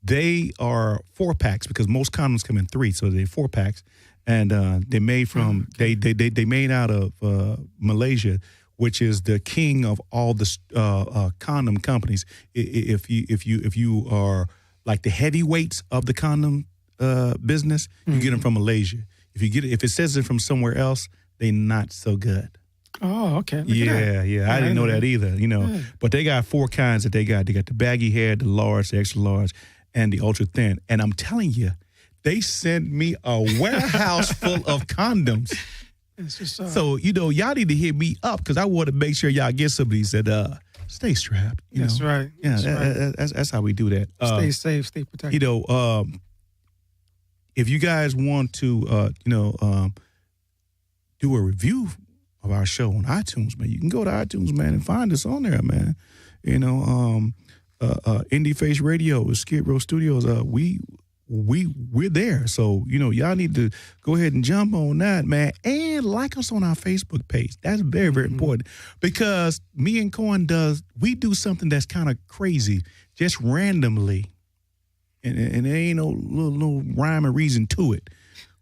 they are 4-packs because most condoms come in 3, so they're 4-packs, and they're made from they made out of Malaysia, which is the king of all the condom companies. If you are like the heavyweights of the condom business, you get them from Malaysia. If it says it from somewhere else, they're not so good. Oh, okay. Yeah. I didn't know that either. You know, but they got 4 kinds that they got. They got the baggy hair, the large, the extra large, and the ultra thin. And I'm telling you, they sent me a warehouse full of condoms. So, you know, y'all need to hit me up because I want to make sure y'all get some of these that stay strapped. That's right. Yeah, that's how we do that. Stay safe, stay protected. You know, if you guys want to, do a review of our show on iTunes, man, you can go to iTunes, man, and find us on there, man. You know, Indie Face Radio, Skid Row Studios, we're there. So, you know, y'all need to go ahead and jump on that, man, and like us on our Facebook page. That's very, very important because me and Corn we do something that's kind of crazy, just randomly, and there ain't no rhyme or reason to it.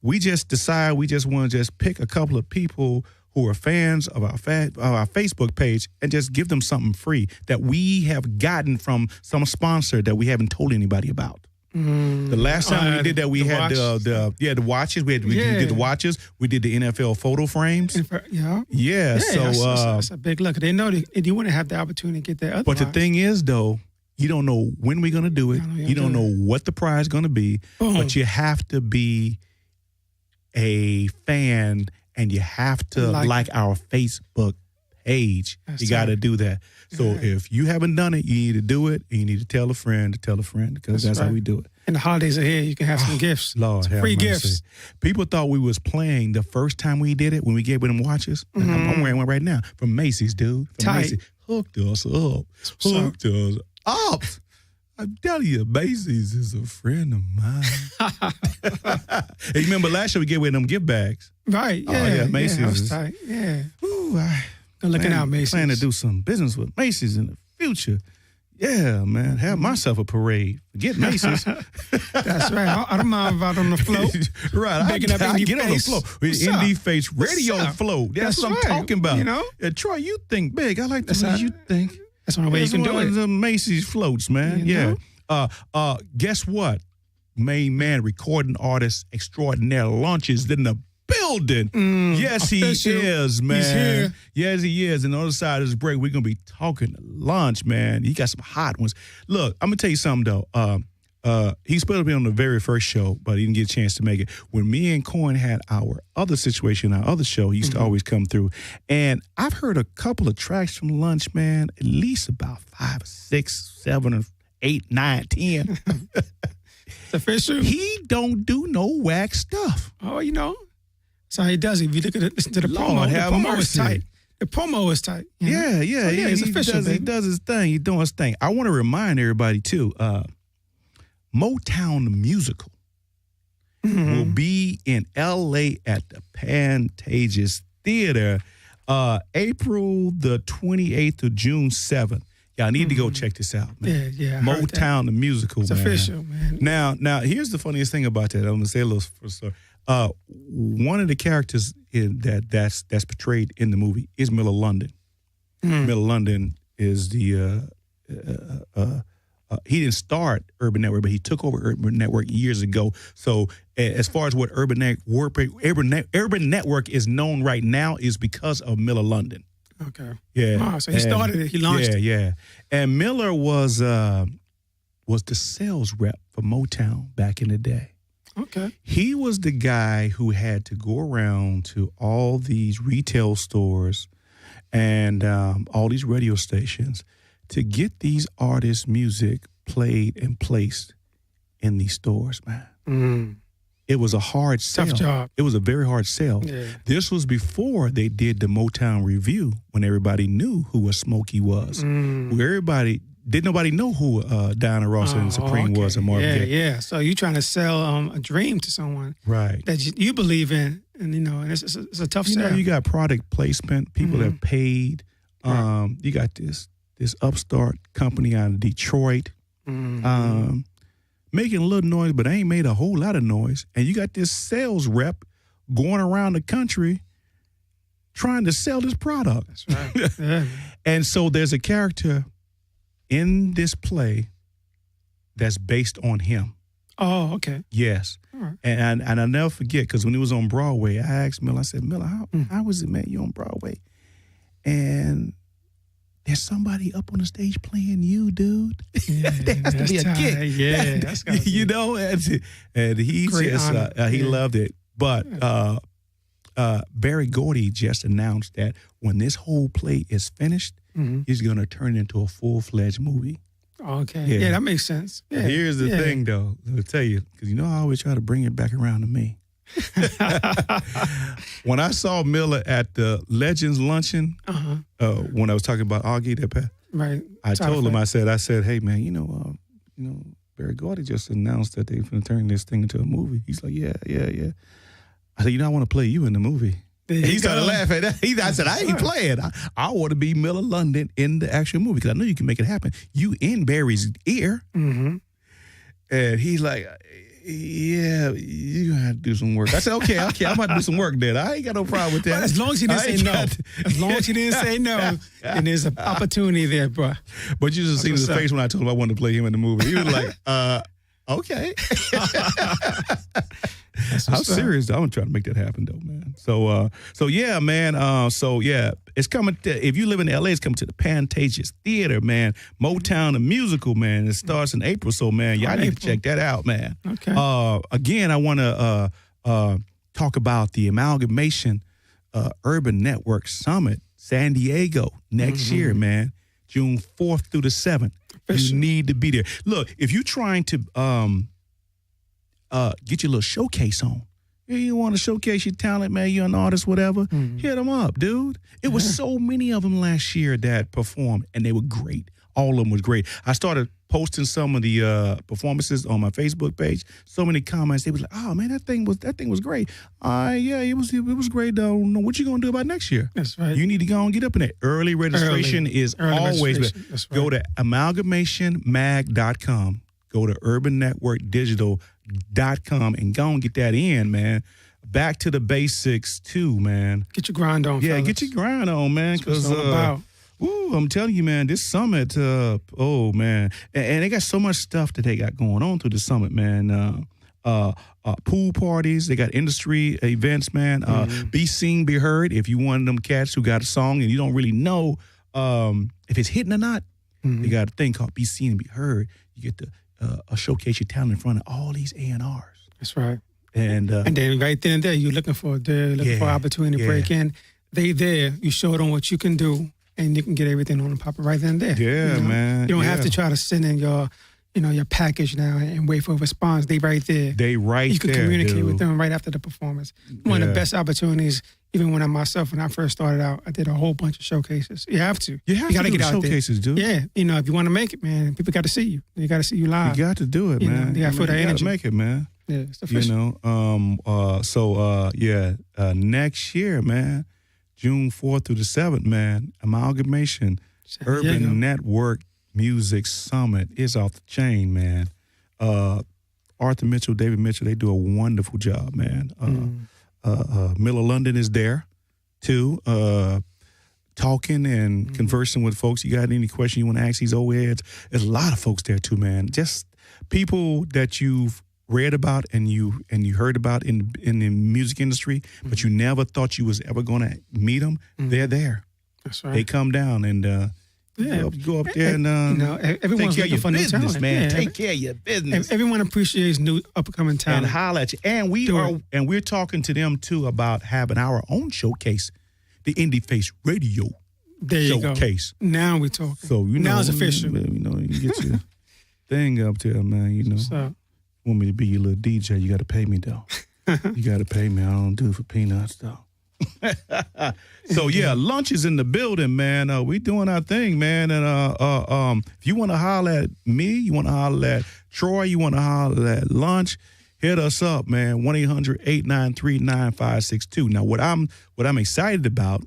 We just decide we just want to just pick a couple of people who are fans of our Facebook page and just give them something free that we have gotten from some sponsor that we haven't told anybody about. The last time we did that, we had the watches. We did the watches. We did the NFL photo frames. Yeah. So that's a big look. They know you want to have the opportunity to get that. Otherwise. But the thing is, though, you don't know when we're going to do it. You don't know what the prize is going to be. Boom. But you have to be a fan and you have to like our Facebook page. That's You got to right. do that. So if you haven't done it, you need to do it. And you need to tell a friend, because that's how right. we do it. And the holidays are here. You can have some gifts. Lord, Some have free mercy. gifts. People thought we was playing the first time we did it when we gave them watches. I'm wearing one right now from Macy's, dude. From Tight. Macy's. Hooked us up. what's up. Hooked us up. I'm telling you, Macy's is a friend of mine. Hey, remember last year we gave away them gift bags? Right. Oh, Yeah. yeah, Macy's Yeah, that was is- tight. Yeah. Ooh, Good looking out, Macy's. Plan to do some business with Macy's in the future. Yeah, man. Have myself a parade. Forget Macy's. That's right. I don't mind if I'm on the float. Right. Making up I Indie get on the Face. flow. What's up? Indie Face radio What's up? flow. That's what I'm right. talking about. You know? Troy, you think big. I like the That's way how- you think. That's the only way you It's can do one of it. the Macy's floats, man. You Yeah. Guess what? Main man, recording artist extraordinaire, launches in the building. Yes, official. he is, man. He's here. Yes, he is. And on the other side of this break, we're gonna be talking lunch, man. He got some hot ones. Look, I'm gonna tell you something though. He's supposed to be on the very first show, but he didn't get a chance to make it. When me and Corn had our other situation, our other show, he used to always come through. And I've heard a couple of tracks from Lunch, man, at least about 5, 6, 7, 8, 9, 10. It's official. He don't do no whack stuff. Oh, you know. That's how he does it. If you look at it, listen to the Lord promo. The have promo is mercy. tight. The promo is tight. you know? Yeah. So, yeah, it's he official, does, he baby. does his thing. He's doing his thing. I want to remind everybody, too, Motown the Musical will be in L.A. at the Pantages Theater April the 28th to June 7th. Y'all need to go check this out, man. Yeah. I heard that. Motown the Musical, It's man. official, man. Now, here's the funniest thing about that. I'm gonna say a little story. One of the characters that's portrayed in the movie is Miller London. Miller London is the he didn't start Urban Network, but he took over Urban Network years ago. So as far as what Urban Network is known right now is because of Miller London. Okay. Yeah. Wow, so he started it. He launched it. Yeah. And Miller was the sales rep for Motown back in the day. Okay. He was the guy who had to go around to all these retail stores and all these radio stations to get these artists' music played and placed in these stores, man. It was a hard sell. Tough job. It was a very hard sell. Yeah. This was before they did the Motown Review, when everybody knew who a Smokey was. Where didn't nobody know who Diana Ross and Supreme was and Marvin Gaye. Yeah. So you're trying to sell a dream to someone Right. that you believe in, and and it's a tough You sell. know, you got product placement. People that paid. You got this upstart company out of Detroit, making a little noise, but ain't made a whole lot of noise. And you got this sales rep going around the country trying to sell this product. That's right. Yeah. And so there's a character in this play that's based on him. Oh, okay. Yes. All right. And I'll never forget, because when he was on Broadway, I asked Miller, I said, Miller, how was it, man, you on Broadway? And there's somebody up on the stage playing you, dude. Yeah, that has to that's be a tight. kick. Yeah, that's gotta you be- know, and he Great just honor. he Yeah. loved it. But Barry Gordy just announced that when this whole play is finished, he's going to turn it into a full-fledged movie. Okay. Yeah. Yeah, that makes sense. Yeah. Here's the thing, though. I'll tell you, because you know I always try to bring it back around to me. When I saw Miller at the Legends Luncheon, when I was talking about Augie, Right. I Side told him, effect. I said, hey man, Barry Gordy just announced that they're going to turn this thing into a movie. He's like, yeah. I said, I want to play you in the movie. There And you he started go. laughing. I said, I ain't playing. I want to be Miller London in the actual movie because I know you can make it happen. You in Barry's ear. Mm-hmm. And he's like, yeah, you're going to have to do some work. I said, okay, I'm about to do some work then. I ain't got no problem with that. But as long as you didn't I say ain't no. got to- As long as you didn't say no, then there's an opportunity there, bro. But you just seen his what's up. face when I told him I wanted to play him in the movie. He was like, okay. I'm what's up. serious. I'm trying to make that happen though, man. So yeah, man. It's coming. If you live in LA, it's coming to the Pantages Theater, man. Motown the Musical, man. It starts in April, so man, y'all need to April. check that out, man. Okay. Again, I want to talk about the Amalgamation Urban Network Summit San Diego next year, man. June 4th through the 7th. You need to be there. Look, if you're trying to get your little showcase on, you want to showcase your talent, man, you're an artist, whatever, hit them up, dude. It was so many of them last year that performed, and they were great. All of them was great. I started posting some of the performances on my Facebook page. So many comments. They was like, "Oh man, that thing was great." Yeah, it was great. Though, what you gonna do about next year? That's right. You need to go and get up in there. Early registration is always registration. That's right. Go to amalgamationmag.com. Go to urbannetworkdigital.com and go and get that in, man. Back to the basics too, man. Get your grind on. Yeah, fellas. get your grind on, man. That's what it's all about. Ooh, I'm telling you, man, this summit, oh, man. And they got so much stuff that they got going on through the summit, man. Pool parties, they got industry events, man. Be seen, be heard. If you one of them cats who got a song and you don't really know if it's hitting or not, they got a thing called Be Seen and Be Heard. You get to showcase your talent in front of all these A&Rs. That's right. And then right then and there, you're looking for opportunity to break in. They there, you show them what you can do. And you can get everything on the pop right then and there. Yeah, man. You don't have to try to send in your package now and wait for a response. They right there. You can communicate with them right after the performance. One of the best opportunities, even when I first started out, I did a whole bunch of showcases. You have to. You got to get out showcases, there. Dude. Yeah. If you want to make it, man, people got to see you. They got to see you live. You got to do it, man. They got to feel that energy. You got to make it, man. Yeah, it's official. Next year, man, June 4th through the 7th, man, Amalgamation Urban Network Music Summit is off the chain, man. Arthur Mitchell, David Mitchell, they do a wonderful job, man. Miller London is there, too, talking and conversing with folks. You got any question you want to ask these old heads? There's a lot of folks there, too, man. Just people that you've read about and you heard about in the music industry, but you never thought you was ever going to meet them. They're there. That's right. They come down and go up there and everyone's take care of your looking for new business, talent. man. Yeah. Take care of your business. Everyone appreciates new up-and-coming talent. And holler at you. And we're talking to them too about having our own showcase, the Indie Face Radio Showcase. Now we're talking. So now it's official. You get your thing up there, man. So, want me to be your little DJ, you got to pay me, though. You got to pay me. I don't do it for peanuts, though. So, yeah, lunch is in the building, man. We doing our thing, man. And if you want to holler at me, you want to holler at Troy, you want to holler at Lunch, hit us up, man. 1-800-893-9562. Now, what I'm excited about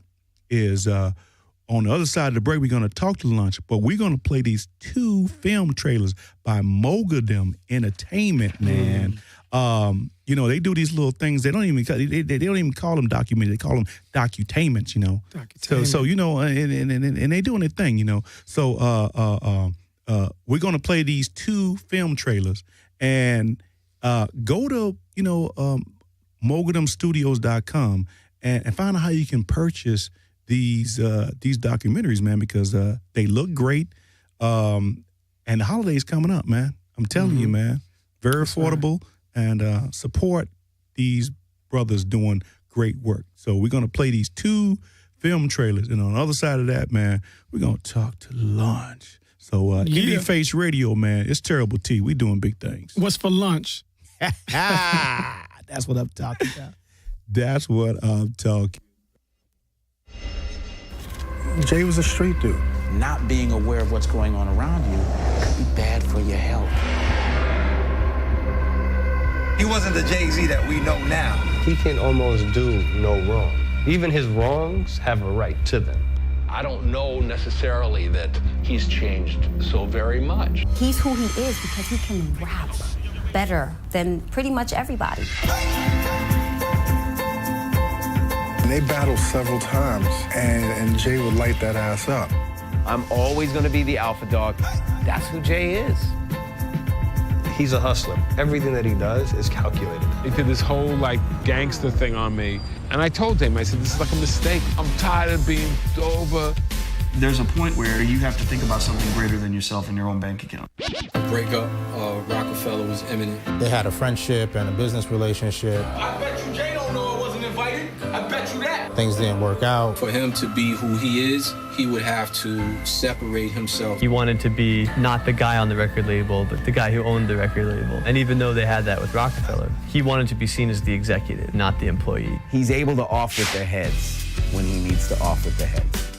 is on the other side of the break, we're going to talk to Lunch, but we're going to play these 2 film trailers by Mogadem Entertainment, man. They do these little things. They don't even call them documentaries. They call them docutainments, So and they doing their thing, So we're going to play these 2 film trailers and go to mogademstudios.com and find out how you can purchase these documentaries, man, because they look great, and the holidays coming up, man. I'm telling you, man, very affordable, and support these brothers doing great work. So we're gonna play these 2 film trailers, and on the other side of that, man, we're gonna talk to Lunch. So Indie Face Radio, man, it's Terrible T. We doing big things. What's for lunch? That's what I'm talking about. That's what I'm talking. Jay was a street dude. Not being aware of what's going on around you could be bad for your health. He wasn't the Jay-Z that we know now. He can almost do no wrong. Even his wrongs have a right to them. I don't know necessarily that he's changed so very much. He's who he is because he can rap better than pretty much everybody. They battled several times, and Jay would light that ass up. I'm always going to be the alpha dog. That's who Jay is. He's a hustler. Everything that he does is calculated. He did this whole, gangster thing on me. And I told him, I said, this is like a mistake. I'm tired of being over. There's a point where you have to think about something greater than yourself and your own bank account. A breakup of Rockefeller was imminent. They had a friendship and a business relationship. I bet you Jay don't know I wasn't invited. I bet you that. things didn't work out. For him to be who he is, he would have to separate himself. He wanted to be not the guy on the record label, but the guy who owned the record label. And even though they had that with Rockefeller, he wanted to be seen as the executive, not the employee. He's able to off with the heads when he needs to off with the heads.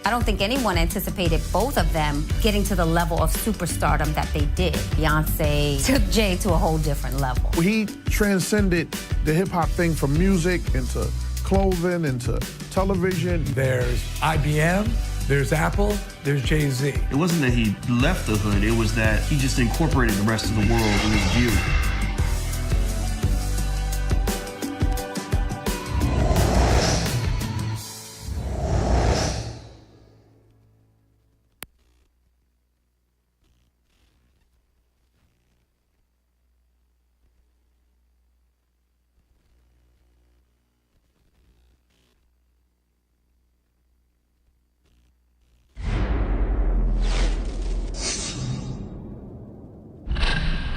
I don't think anyone anticipated both of them getting to the level of superstardom that they did. Beyonce took Jay to a whole different level. He transcended the hip-hop thing from music into clothing, into television. There's IBM, there's Apple, there's Jay-Z. It wasn't that he left the hood, it was that he just incorporated the rest of the world in his view.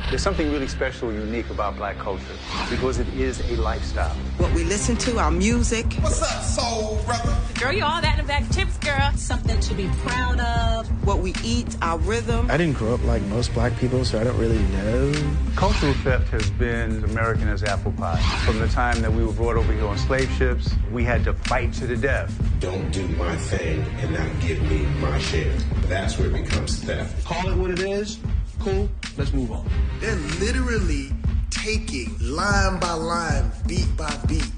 There's something really special and unique about black culture because it is a lifestyle. What we listen to, our music. What's up, soul brother? Girl, you all that in the bag of chips, girl. Something to be proud of. What we eat, our rhythm. I didn't grow up like most black people, so I don't really know. Cultural theft has been as American as apple pie. From the time that we were brought over here on slave ships, we had to fight to the death. Don't do my thing and not give me my share. That's where it becomes theft. Call it what it is. Cool, let's move on. They're literally taking line by line, beat by beat,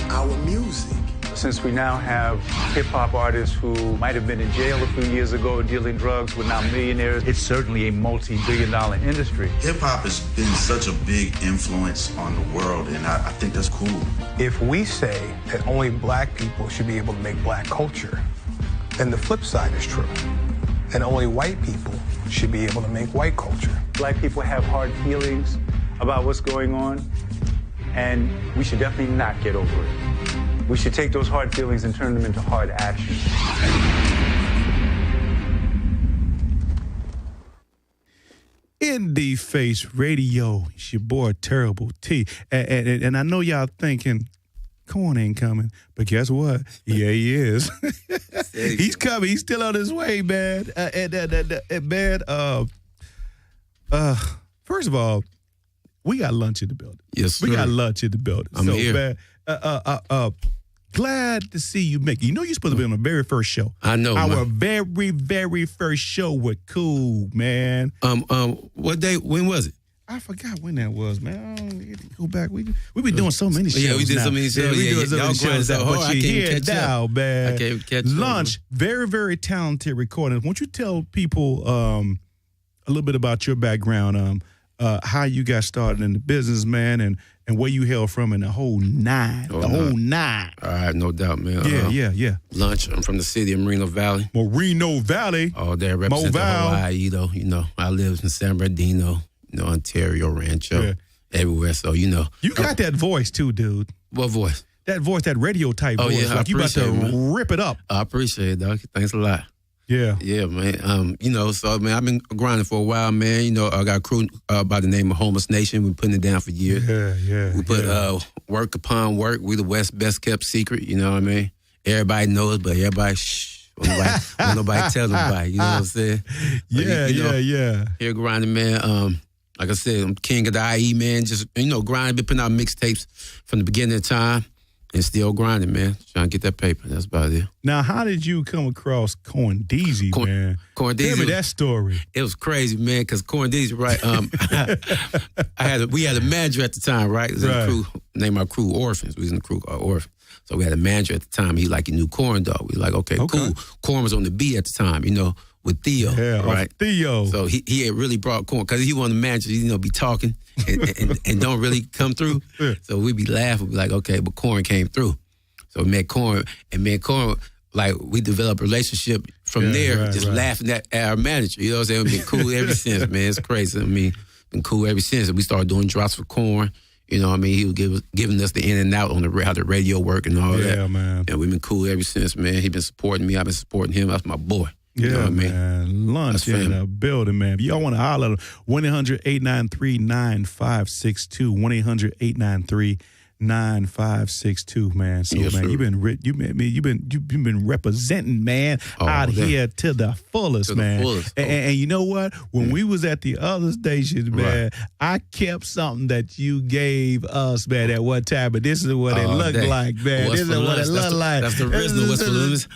our music. Since we now have hip-hop artists who might have been in jail a few years ago dealing drugs, were now millionaires, it's certainly a multi-billion-dollar industry. Hip-hop has been such a big influence on the world, and I think that's cool. If we say that only black people should be able to make black culture, then the flip side is true. And only white people should be able to make white culture. Black people have hard feelings about what's going on, and we should definitely not get over it. We should take those hard feelings and turn them into hard action. Indie Face Radio, it's your boy Terrible T. And I know y'all thinking, Corn ain't coming, but guess what? Yeah, he is. He's coming. He's still on his way, man. First of all, we got lunch in the building. Yes, sir. We got lunch in the building. I'm here. Man, glad to see you make it. You know you're supposed to be on the very first show. I know. Our very, very first show with Cool, man. What day? When was it? I forgot when that was, man. Go back. We been doing so many shows. Yeah, we did now. so many shows. Yeah, we Yeah, doing so y'all many shows grinding now. so hard, But I you're can't here catch up. now, man. I can't catch up. Lunch, very, very talented recording. Won't you tell people a little bit about your background, how you got started in the business, man, and where you hail from, and the whole nine. Oh, whole nine. All right, no doubt, man. Yeah. Lunch, I'm from the city of Moreno Valley. Moreno Valley. All there, representing Hawaii, though. You know, I live in San Bernardino, Ontario, Rancho, everywhere. So, You got that voice, too, dude. What voice? That voice, that radio type voice. Yeah, like you about to rip it up. I appreciate it, dog. Thanks a lot. Yeah. Yeah, man. So, man, I've been grinding for a while, man. I got a crew by the name of Homeless Nation. We're putting it down for years. Yeah. We put work upon work. We the West best kept secret, you know what I mean? Everybody knows, but everybody, shh. Won't nobody tell nobody, you know what I'm saying? Yeah. Here grinding, man. Like I said, I'm king of the IE, man. Just, grinding, been putting out mixtapes from the beginning of time. And still grinding, man. Trying to get that paper. That's about it. Now, how did you come across CornDeezy, man? CornDeezy. Tell me that story. It was crazy, man, because CornDeezy, right? We had a manager at the time, right? It was in the crew, named our crew Orphans. We was in the crew called Orphans. So we had a manager at the time. He knew Corn, dog. We like, okay, cool. Corn was on the beat at the time, with Theo, right? Theo. So he had really brought Corn, because he wanted the manager, be talking and don't really come through. So we'd be laughing, be like, okay, but Corn came through. So we met Corn, and me and Corn, we developed a relationship from there, laughing at our manager. You know what I'm saying? We've been cool ever since, man. It's crazy. I mean, been cool ever since. And we started doing drops for Corn. You know what I mean? He was giving us the in and out on how the radio work and all that. Yeah, man. And we've been cool ever since, man. He been supporting me. I've been supporting him. That's my boy. You know what I mean? Man. Lunch in the building, man. If y'all want to holler, 1-800-893-9562, 9562, man. So Yes, man, sir. you've been representing, man, out here to the fullest, man. And you know what? When we was at the other stations, man, I kept something that you gave us, man, at one time. But this is what it looked like, man. What's This for is what lunch? it looked like. That's the original What's for lunch.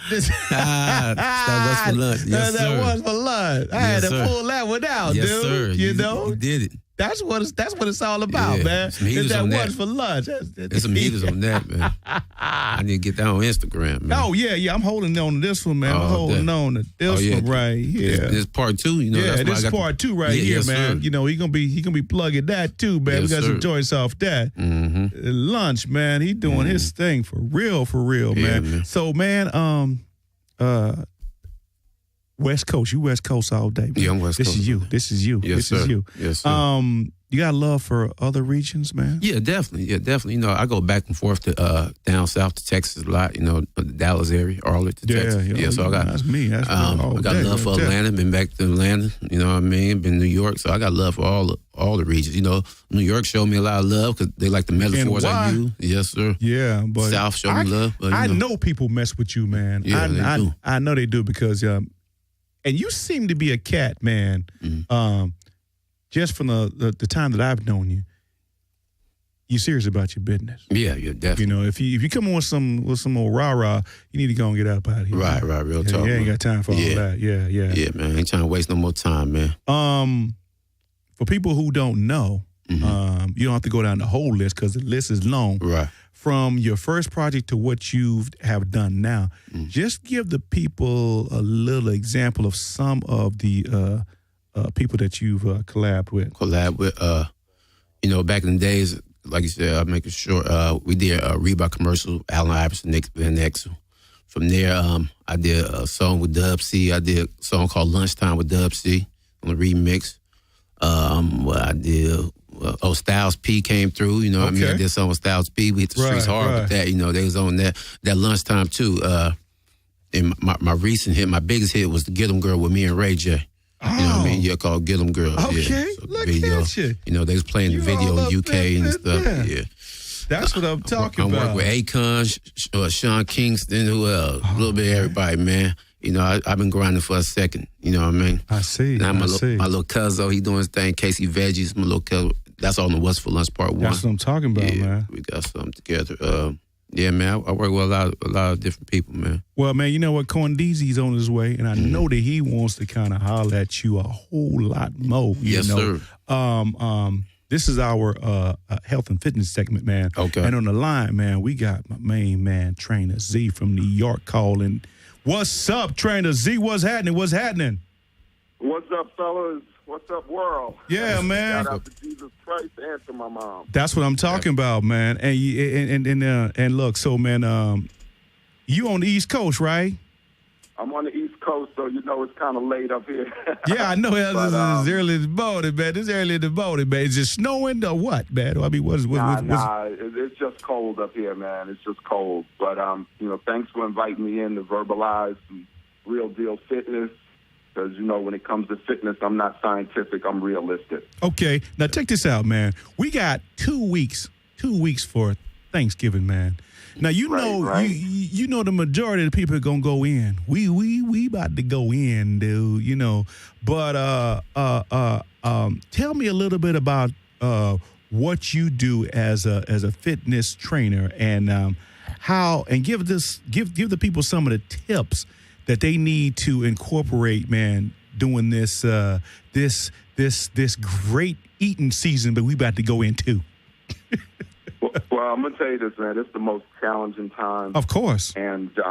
That was for lunch. Yes, that sir. was for lunch. I had to pull that one out, yes, dude. Sir. You know? You did it. That's what it's all about, man. Some heaters It's that on that. was for lunch. There's some heaters on that, man. I need to get that on Instagram, man. Oh, yeah. I'm holding on to this one, man. I'm holding on to this one right here. This part 2, you know. Yeah, that's this is part 2 right here, yes, man. Sir. You know, he gonna be plugging that too, man. Yes, we got sir. some joints off that. Mm-hmm. Lunch, man. He doing his thing for real, Yeah, man. So, man, West Coast. You West Coast all day, man. Yeah, I'm West This Coast. is you. This is you. Yes, this sir. is you. Yes, sir. You got love for other regions, man? Yeah, definitely. Yeah, definitely. You know, I go back and forth to down south to Texas a lot. You know, the Dallas area, Arlington, Texas. Yeah, so I got that's me. That's I got love for Atlanta. Been back to Atlanta. You know what I mean? Been New York. So I got love for all the regions. You know, New York showed me a lot of love because they like the metaphors I use. Yes, sir. Yeah, but South showed me love. But, I know people mess with you, man. Yeah, they do. I know they do because and you seem to be a cat, man. Just from the time that I've known you, you're serious about your business. Yeah, definitely. You know, if you come on with some old rah-rah, you need to go and get out of here. Right, real talk. You ain't got time for all that. Yeah. Yeah, man. Ain't trying to waste no more time, man. For people who don't know, you don't have to go down the whole list because the list is long. Right. From your first project to what you have done now, just give the people a little example of some of the people that you've collabed with. You know, back in the days, like you said, I'll make it short. We did a Reebok commercial, Allen Iverson, Nick Van Exel. From there, I did a song with Dub C. I did a song called Lunchtime with Dub C on the remix. What I did, Styles P came through, you know what I mean? I did a song with Styles P. We hit the streets hard with that, you know. They was on that Lunchtime too. And my recent hit, my biggest hit was the Get 'Em Girl with me and Ray J. You know what I mean? Yeah, called Get 'Em Girl. Okay, so look video, at you. You know, they was playing the video in UK and stuff. Yeah. That's what I'm talking about. I work with Akon, Sean Kingston, who else? A little bit of everybody, man. You know, I've been grinding for a second. You know what I mean? I see. Now my little cousin, he doing his thing. Casey Veggies, my little cousin. That's all in the What's for Lunch Part 1. That's what I'm talking about, man. We got something together. Yeah, man, I work with a lot of different people, man. Well, man, you know what? CornDeezy's on his way, and I know that he wants to kind of holler at you a whole lot more. Yes, know? sir. This is our health and fitness segment, man. Okay. And on the line, man, we got my main man, Trainer Z from New York, calling. What's up, Trainer Z? What's happening? What's happening? What's up, fellas? What's up, world? Yeah, man. Shout out to Jesus Christ and to my mom. That's what I'm talking about, man. And look, so man, you on the East Coast, right? I'm on the East Coast, so you know it's kind of late up here. Yeah, I know. It's early in the morning, man. It's early in the morning, man. Is it snowing or what, man? I mean, It's just cold up here, man. It's just cold. But you know, thanks for inviting me in to verbalize some real deal fitness. Because, you know, when it comes to fitness, I'm not scientific, I'm realistic. Okay, now check this out, man. We got 2 weeks for Thanksgiving, man. Now you know the majority of the people are gonna go in. We about to go in, dude. You know, but tell me a little bit about what you do as a fitness trainer and how, and give the people some of the tips that they need to incorporate, man, doing this great eating season that we about to go into. Well, I'm gonna tell you this, man. It's the most challenging time. Of course. And you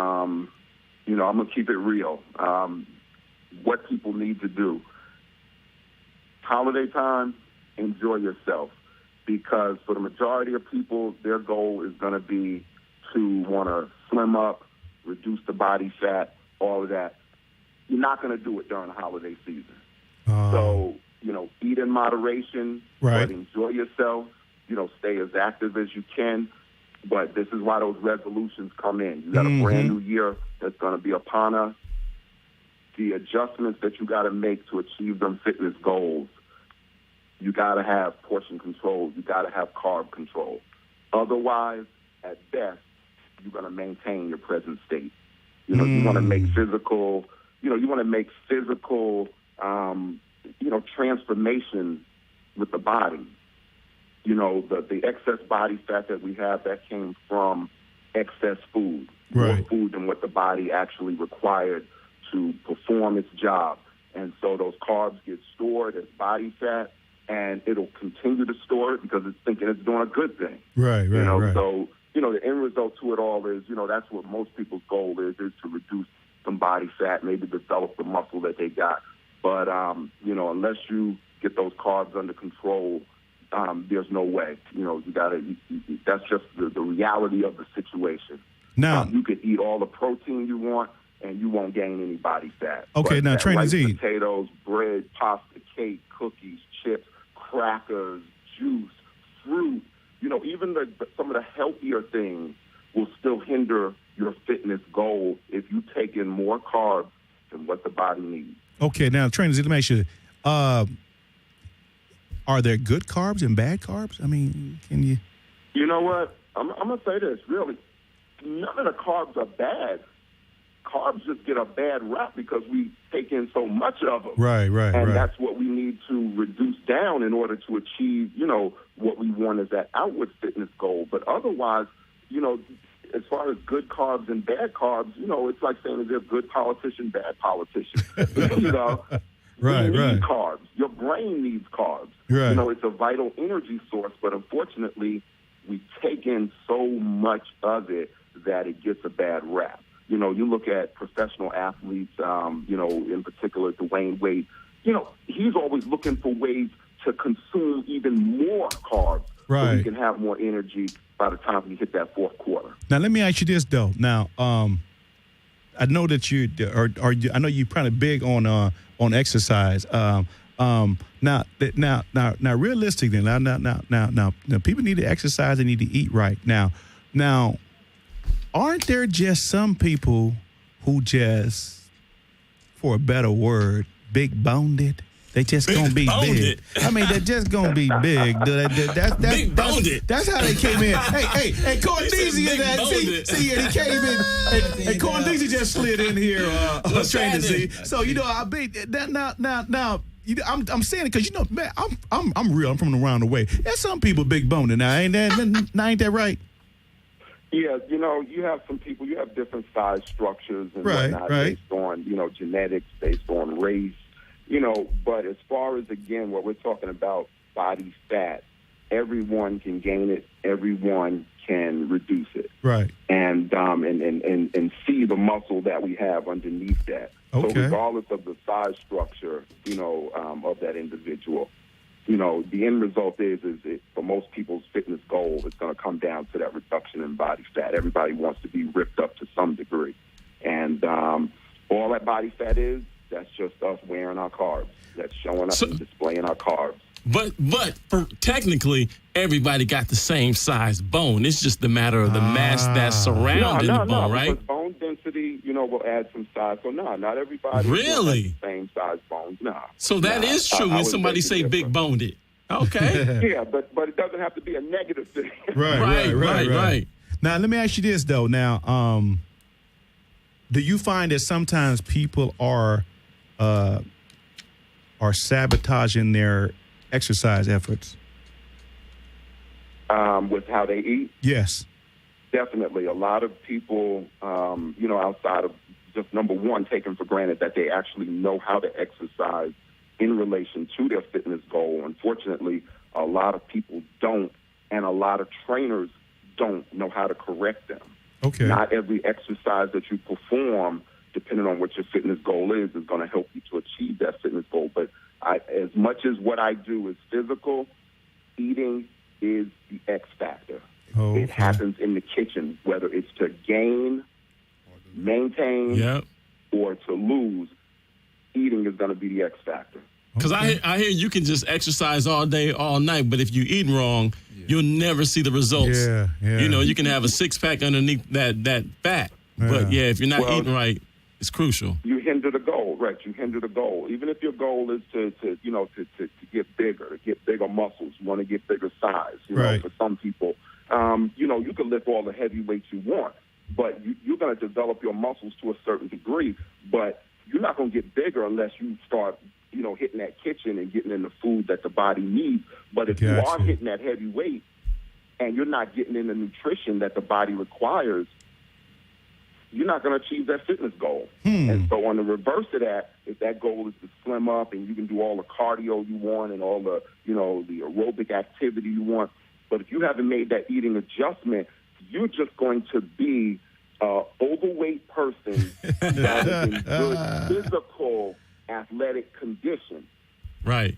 know, I'm gonna keep it real. What people need to do. Holiday time, enjoy yourself. Because for the majority of people, their goal is gonna be to want to slim up, reduce the body fat, all of that. You're not going to do it during the holiday season. So, you know, eat in moderation, right? But enjoy yourself. You know, stay as active as you can. But this is why those resolutions come in. You got a brand new year that's going to be upon us. The adjustments that you got to make to achieve them fitness goals, you got to have portion control. You got to have carb control. Otherwise, at best, you're going to maintain your present state. You know, you want to make physical, transformation with the body. You know, the excess body fat that we have, that came from excess food, more food than what the body actually required to perform its job. And so those carbs get stored as body fat, and it'll continue to store it because it's thinking it's doing a good thing. Right. So, the end result to it all is, that's what most people's goal is to reduce some body fat, maybe develop the muscle that they got. But, unless you get those carbs under control, there's no way. That's just the reality of the situation. Now, you could eat all the protein you want, and you won't gain any body fat. Okay, but now, Trainer Z. Potatoes, bread, pasta, cake, cookies, chips, crackers, juice, fruit, even some of the healthier things will still hinder your fitness goal if you take in more carbs than what the body needs. Okay, now, Trainer Z, let me ask you, are there good carbs and bad carbs? I mean, can you? You know what? I'm going to say this, really. None of the carbs are bad. Carbs just get a bad rap because we take in so much of them. Right. And that's what we need to reduce down in order to achieve, what we want as that outward fitness goal. But otherwise, as far as good carbs and bad carbs, it's like saying there's good politician, bad politician. Right. You need carbs. Your brain needs carbs. Right. It's a vital energy source, but unfortunately, we take in so much of it that it gets a bad rap. You look at professional athletes, in particular Dwayne Wade, he's always looking for ways to consume even more carbs so he can have more energy by the time we hit that fourth quarter. Now, let me ask you this, though. Now, I know that I know you're kind of big on exercise. Now, realistically, now, people need to exercise. They need to eat right. Now, aren't there just some people who just, for a better word, big-boned it? They just gonna be big. I mean, they're just gonna be big. That's how they came in. Hey, CornDeezy in that. See, and he came in. Hey, CornDeezy just slid in here. Trainer Z. So I be that now. I'm saying it because man, I'm real. I'm from around the way. There's some people big-boned now. Ain't that right? Yeah, you have some people. You have different size structures and whatnot based on genetics, based on race. But as far as, again, what we're talking about, body fat, everyone can gain it, everyone can reduce it. Right. And see the muscle that we have underneath that. Okay. So regardless of the size structure, of that individual, the end result is for most people's fitness goal, it's going to come down to that reduction in body fat. Everybody wants to be ripped up to some degree. And all that body fat is, that's just us wearing our carbs. That's showing up and displaying our carbs. But technically, everybody got the same size bone. It's just a matter of the mass that's surrounding the bone, right? Bone density, will add some size. So, not everybody really has the same size bones. So that is true when somebody say big-boned it. Okay. Yeah, but it doesn't have to be a negative thing. Right. Now, let me ask you this, though. Now, do you find that sometimes people are sabotaging their exercise efforts? With how they eat? Yes. Definitely. A lot of people, outside of just, number one, taking for granted that they actually know how to exercise in relation to their fitness goal. Unfortunately, a lot of people don't, and a lot of trainers don't know how to correct them. Okay. Not every exercise that you perform, depending on what your fitness goal is going to help you to achieve that fitness goal. But as much as what I do is physical, eating is the X factor. Oh, It happens in the kitchen, whether it's to gain, maintain, or to lose. Eating is going to be the X factor. Because I hear you can just exercise all day, all night, but if you eat wrong, you'll never see the results. Yeah. You can have a six-pack underneath that fat. Yeah. But, if you're not eating right, it's crucial. You hinder the goal, right? You hinder the goal. Even if your goal is to get bigger, to get bigger muscles, you want to get bigger size. For some people, You can lift all the heavy weights you want, but you're going to develop your muscles to a certain degree, but you're not going to get bigger unless you start, hitting that kitchen and getting in the food that the body needs. But if you are hitting that heavy weight and you're not getting in the nutrition that the body requires, you're not going to achieve that fitness goal. And so on the reverse of that, if that goal is to slim up and you can do all the cardio you want and all the, the aerobic activity you want, but if you haven't made that eating adjustment, you're just going to be an overweight person that is in good physical, athletic condition. Right.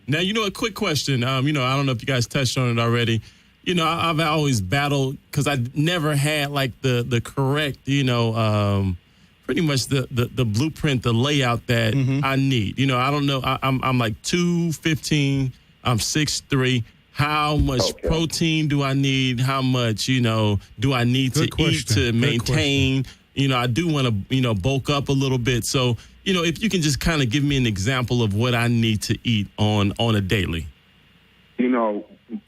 Now, a quick question. I don't know if you guys touched on it already. I've always battled because I never had like the correct, pretty much the blueprint, the layout that I need. I don't know. I'm like 215. I'm 6'3". How much protein do I need? How much, do I need to eat to maintain? I do want to, bulk up a little bit. So, if you can just kind of give me an example of what I need to eat on a daily.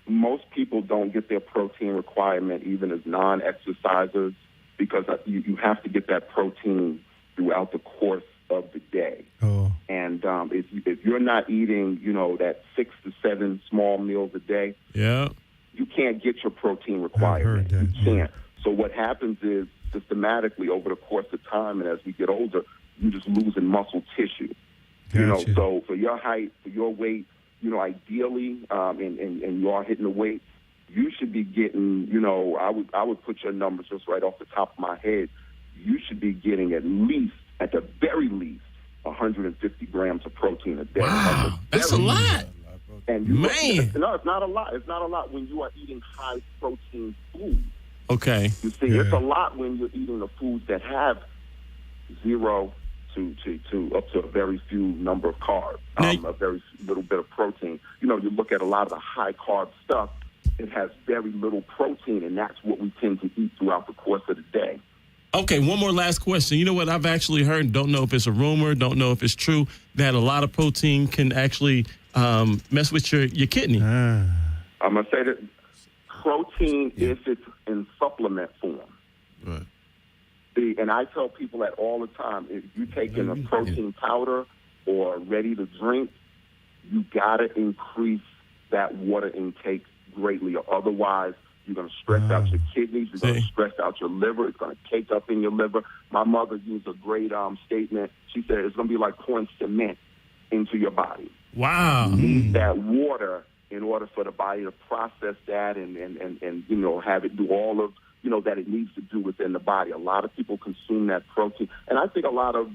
Most people don't get their protein requirement even as non-exercisers because you have to get that protein throughout the course of the day. Oh. And if you're not eating, that 6 to 7 small meals a day, you can't get your protein requirement. You can't. So what happens is systematically over the course of time and as we get older, you're just losing muscle tissue. So for your height, for your weight, ideally, and you are hitting the weight, you should be getting, I would put your numbers just right off the top of my head. You should be getting at the very least, 150 grams of protein a day. Wow, that's a lot. And it's not a lot. It's not a lot when you are eating high protein food. Okay. You see, it's a lot when you're eating the foods that have 0 to up to a very few number of carbs, a very little bit of protein. You look at a lot of the high carb stuff, it has very little protein, and that's what we tend to eat throughout the course of the day. Okay, one more last question. You know what I've actually heard, don't know if it's a rumor, don't know if it's true, that a lot of protein can actually mess with your kidney. I'm going to say that protein, if it's in supplement form. Right. And I tell people that all the time. If you're taking a protein powder or ready to drink, you got to increase that water intake greatly. Or otherwise, you're going to stress out your kidneys. You're going to stress out your liver. It's going to cake up in your liver. My mother used a great statement. She said it's going to be like pouring cement into your body. Wow. You need that water in order for the body to process that and have it do all of that it needs to do within the body. A lot of people consume that protein. And I think a lot of,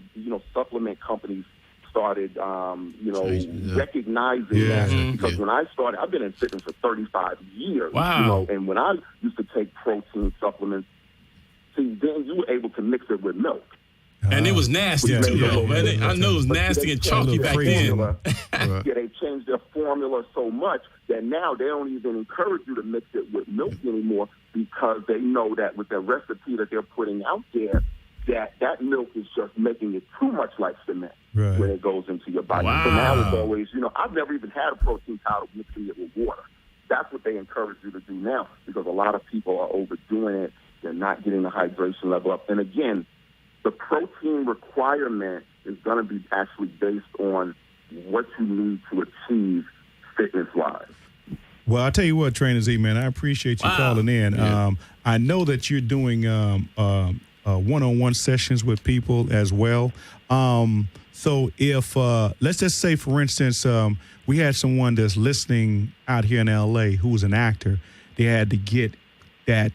supplement companies started, recognizing that. Because when I started, I've been in fitness for 35 years. Wow. And when I used to take protein supplements, then you were able to mix it with milk. And it was nasty, too, though. I know it was nasty and chalky back then. They changed their formula so much that now they don't even encourage you to mix it with milk anymore because they know that with the recipe that they're putting out there, that milk is just making it too much like cement when it goes into your body. Wow. So now it's always, I've never even had a protein powder mixing it with water. That's what they encourage you to do now because a lot of people are overdoing it. They're not getting the hydration level up. And again, the protein requirement is going to be actually based on what you need to achieve fitness-wise. Well, I'll tell you what, Trainer Z, man, I appreciate you calling in. Yeah. I know that you're doing one-on-one sessions with people as well. So if, let's just say, for instance, we had someone that's listening out here in L.A. who was an actor. They had to get that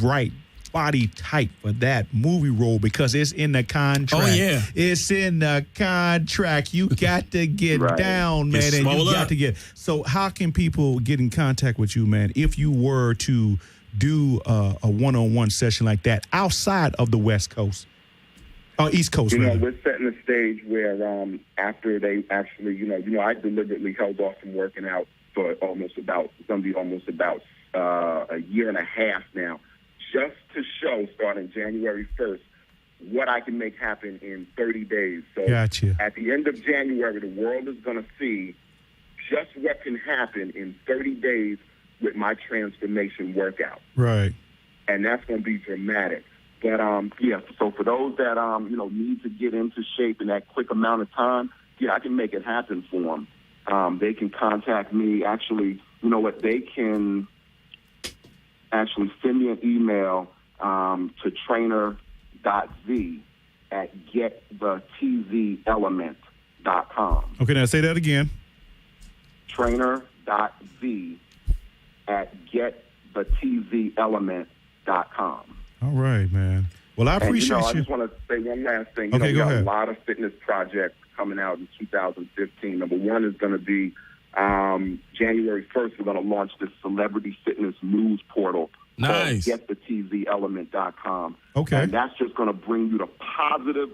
right body type for that movie role because it's in the contract. Oh, yeah. It's in the contract. You got to get down, man. And you got to get. So how can people get in contact with you, man, if you were to do a one-on-one session like that outside of the West Coast? Or East Coast, we're setting a stage where after they actually, I deliberately held off from working out for it's going to be almost about a year and a half now, just to show, starting January 1st, what I can make happen in 30 days. So gotcha. At the end of January, the world is going to see just what can happen in 30 days with my transformation workout. Right. And that's going to be dramatic. But, so for those that, need to get into shape in that quick amount of time, I can make it happen for them. They can contact me. Actually, you know what? They can actually send me an email to trainer.z@getthetzelement.com. Okay, now say that again. trainer.z@getthetzelement.com. All right, man. Well, I appreciate I just want to say one last thing. We got a lot of fitness projects coming out in 2015. Number one is going to be January 1st, we're going to launch this celebrity fitness news portal. Nice. Called GetTheTZElement.com. Okay. And that's just going to bring you the positive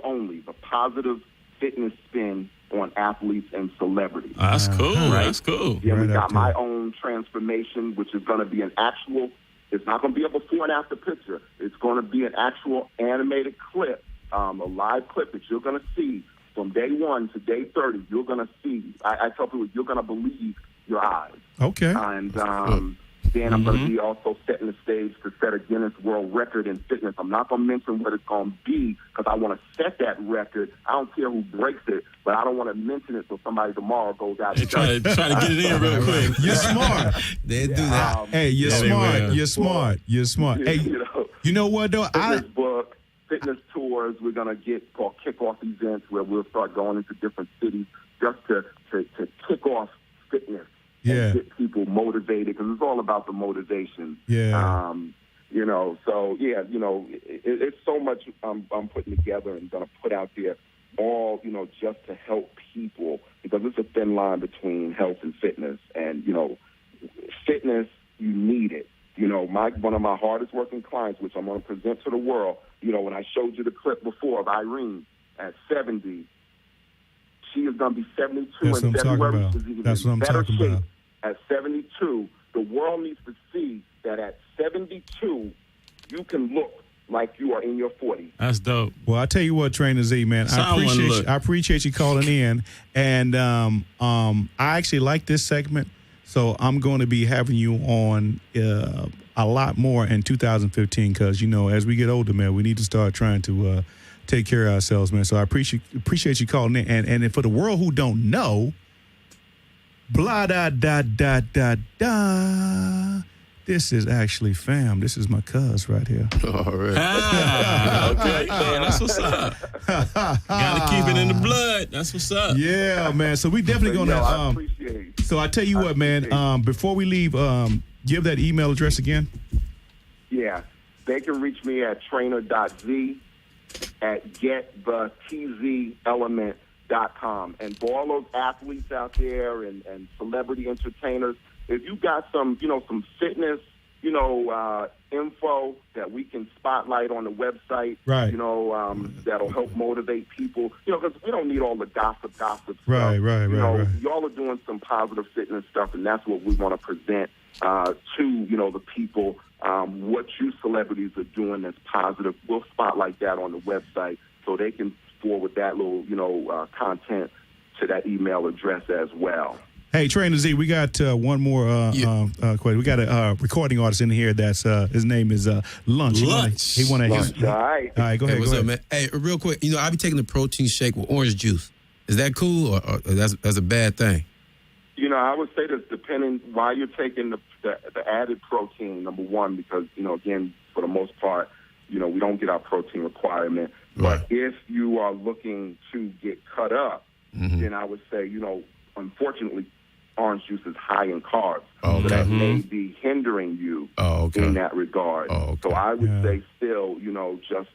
fitness spin on athletes and celebrities. That's cool. Right? That's cool. Yeah, we got my own transformation, which is going to be an actual, it's not going to be a before and after picture. It's going to be an actual animated clip, a live clip that you're going to see from day 1 to day 30. You're going to see, I tell people, you're going to believe your eyes. Okay. And then I'm going to be also setting the stage to set a Guinness World Record in fitness. I'm not going to mention what it's going to be because I want to set that record. I don't care who breaks it, but I don't want to mention it so somebody tomorrow goes out and try to get it in real quick. You're smart. They do that. Hey, you're smart. You're smart. You're smart. Hey, you know what though? Fitness book, fitness tours. We're going to get called kickoff events where we'll start going into different cities just to kick off fitness. And get people motivated because it's all about the motivation. Yeah. It's so much I'm putting together and going to put out there, all just to help people because it's a thin line between health and fitness. And fitness, you need it. One of my hardest working clients, which I'm going to present to the world. When I showed you the clip before of Irene at 70. She is going to be 72 in February. That's what I'm talking about. At 72, the world needs to see that at 72, you can look like you are in your 40s. That's dope. Well, I tell you what, Trainer Z, man, I appreciate you calling in, and I actually like this segment, so I'm going to be having you on a lot more in 2015 because as we get older, man, we need to start trying to take care of ourselves, man. So I appreciate you calling in. And for the world who don't know, blah, da, da, da, da, da. This is actually fam. This is my cuz right here. All right. Okay. That's what's up. Gotta keep it in the blood. That's what's up. Yeah, man. So we definitely going to. I appreciate it. So I tell you what, man. Before we leave, give that email address again. Yeah. They can reach me at trainer.z@getthetzelement.com. And for all those athletes out there and celebrity entertainers, if you got some fitness, info that we can spotlight on the website, right? That'll help motivate people, because we don't need all the gossip stuff. Right. Y'all are doing some positive fitness stuff, and that's what we want to present to the people. What you celebrities are doing that's positive, we'll spotlight that on the website so they can forward that little, content to that email address as well. Hey, Trainer Z, we got one more question. We got a recording artist in here that's his name is Lunch. Lunch. He want to. All right. All right, go ahead. What's go up, ahead. man? Hey, real quick, I be taking the protein shake with orange juice. Is that cool, or that's a bad thing? I would say this, depending why you're taking the added protein, number one, because, again, for the most part, we don't get our protein requirement. Right. But if you are looking to get cut up, then I would say, unfortunately, orange juice is high in carbs. Okay. So that may be hindering you in that regard. So I would say still, just,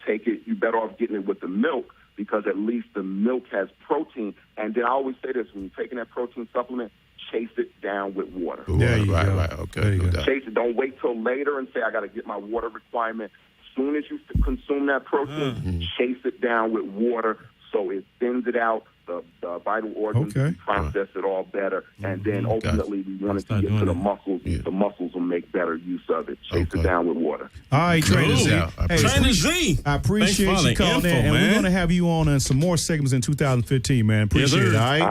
take it. You're better off getting it with the milk because at least the milk has protein. And then I always say this, when you're taking that protein supplement, chase it down with water. Right. Okay. Chase it. Don't wait till later and say, I got to get my water requirement. As soon as you consume that protein, chase it down with water so it thins it out. The vital organs process it all better, and then ultimately we want it to get to the muscles. The muscles will make better use of it. Chase it down with water. All right, Trainer Z. Trainer Z. I appreciate you calling in, and we're going to have you on some more segments in 2015, man. Appreciate it. All right.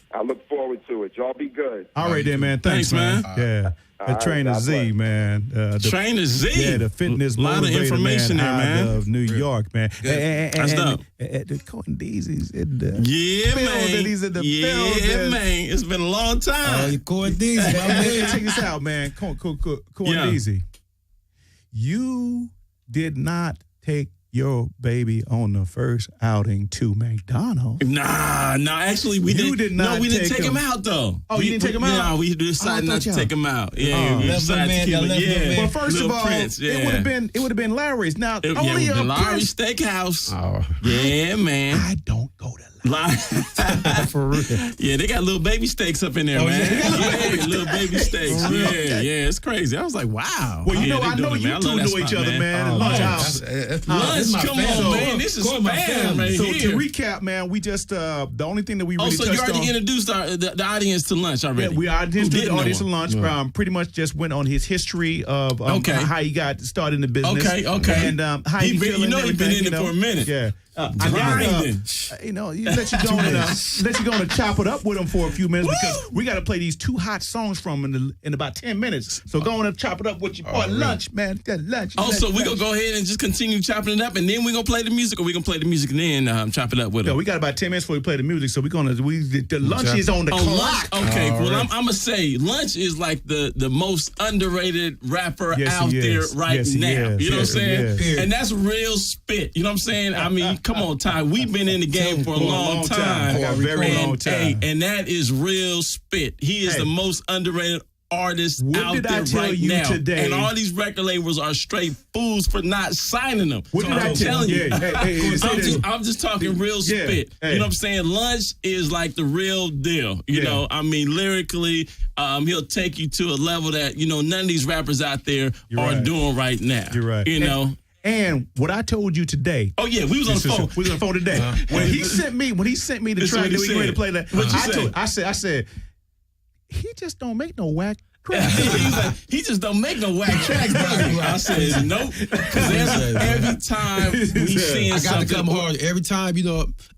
I I look forward to it. Y'all be good. All right, then, man. Thanks, man. Yeah. Trainer Z, man. Trainer Z. Yeah, the fitness motivator, lot of information man, there, man. Out of New Good. York, man. That's dope. The CornDeezy's in the building. Man. He's in the building. Yeah, man. It's been a long time. CornDeezy, my man. Check this out, man. CornDeezy. You did not take your baby on the first outing to McDonald's. Nah. Actually, we didn't. No, we didn't take him out though. Oh, you didn't take him out? No, we decided not to take him out. Yeah, we decided to keep it. Yeah. Well, first Little of all, Prince, it would have been Larry's. Now, only a Larry Prince. Steakhouse. Oh. Yeah, man. I don't go to For real. Yeah, they got little baby steaks up in there, man. Yeah, little baby steaks. Yeah, it's crazy. I was like, wow. Well, I know you two know each other, man. Lunch House. Lunch, come on, man. This is fam right So here. to recap, man, we just the only thing that we really so touched you already on. introduced the audience to lunch already. Yeah, we introduced the audience to lunch. Yeah. Pretty much just went on his history of how he got started in the business. Okay. And how he feeling. You know he's been in it for a minute. Yeah. Grinding. Let you go and chop it up with him for a few minutes because we got to play these two hot songs from him in about 10 minutes. So go on and chop it up with your boy. Lunch, man. Lunch. So we're going to go ahead and just continue chopping it up and then we're going to play the music, or we're going to play the music and then chop it up with him? No, we got about 10 minutes before we play the music. So the lunch is on the clock. Okay, I'm going to say Lunch is like the most underrated rapper out there right now. You know what I'm saying? And that's real spit. You know what I'm saying? I mean, come on, Ty. We've been in the game for a long time. For a very long time. And that is real spit. He is the most underrated artist out there right now. Today? And all these record labels are straight fools for not signing them. What did I tell you? I'm just talking real spit. You know what I'm saying? Lunch is like the real deal. You know, I mean, lyrically, he'll take you to a level that, none of these rappers out there are doing right now. You're right. You know? And what I told you today. Oh yeah, we was on the phone. We was on the phone today. When he sent me the track that we going to play that, I said, he just don't make no whack tracks. He's like, he just don't make no whack tracks, bro. I said, nope. Because every time we seeing something. I got to come hard. Every time,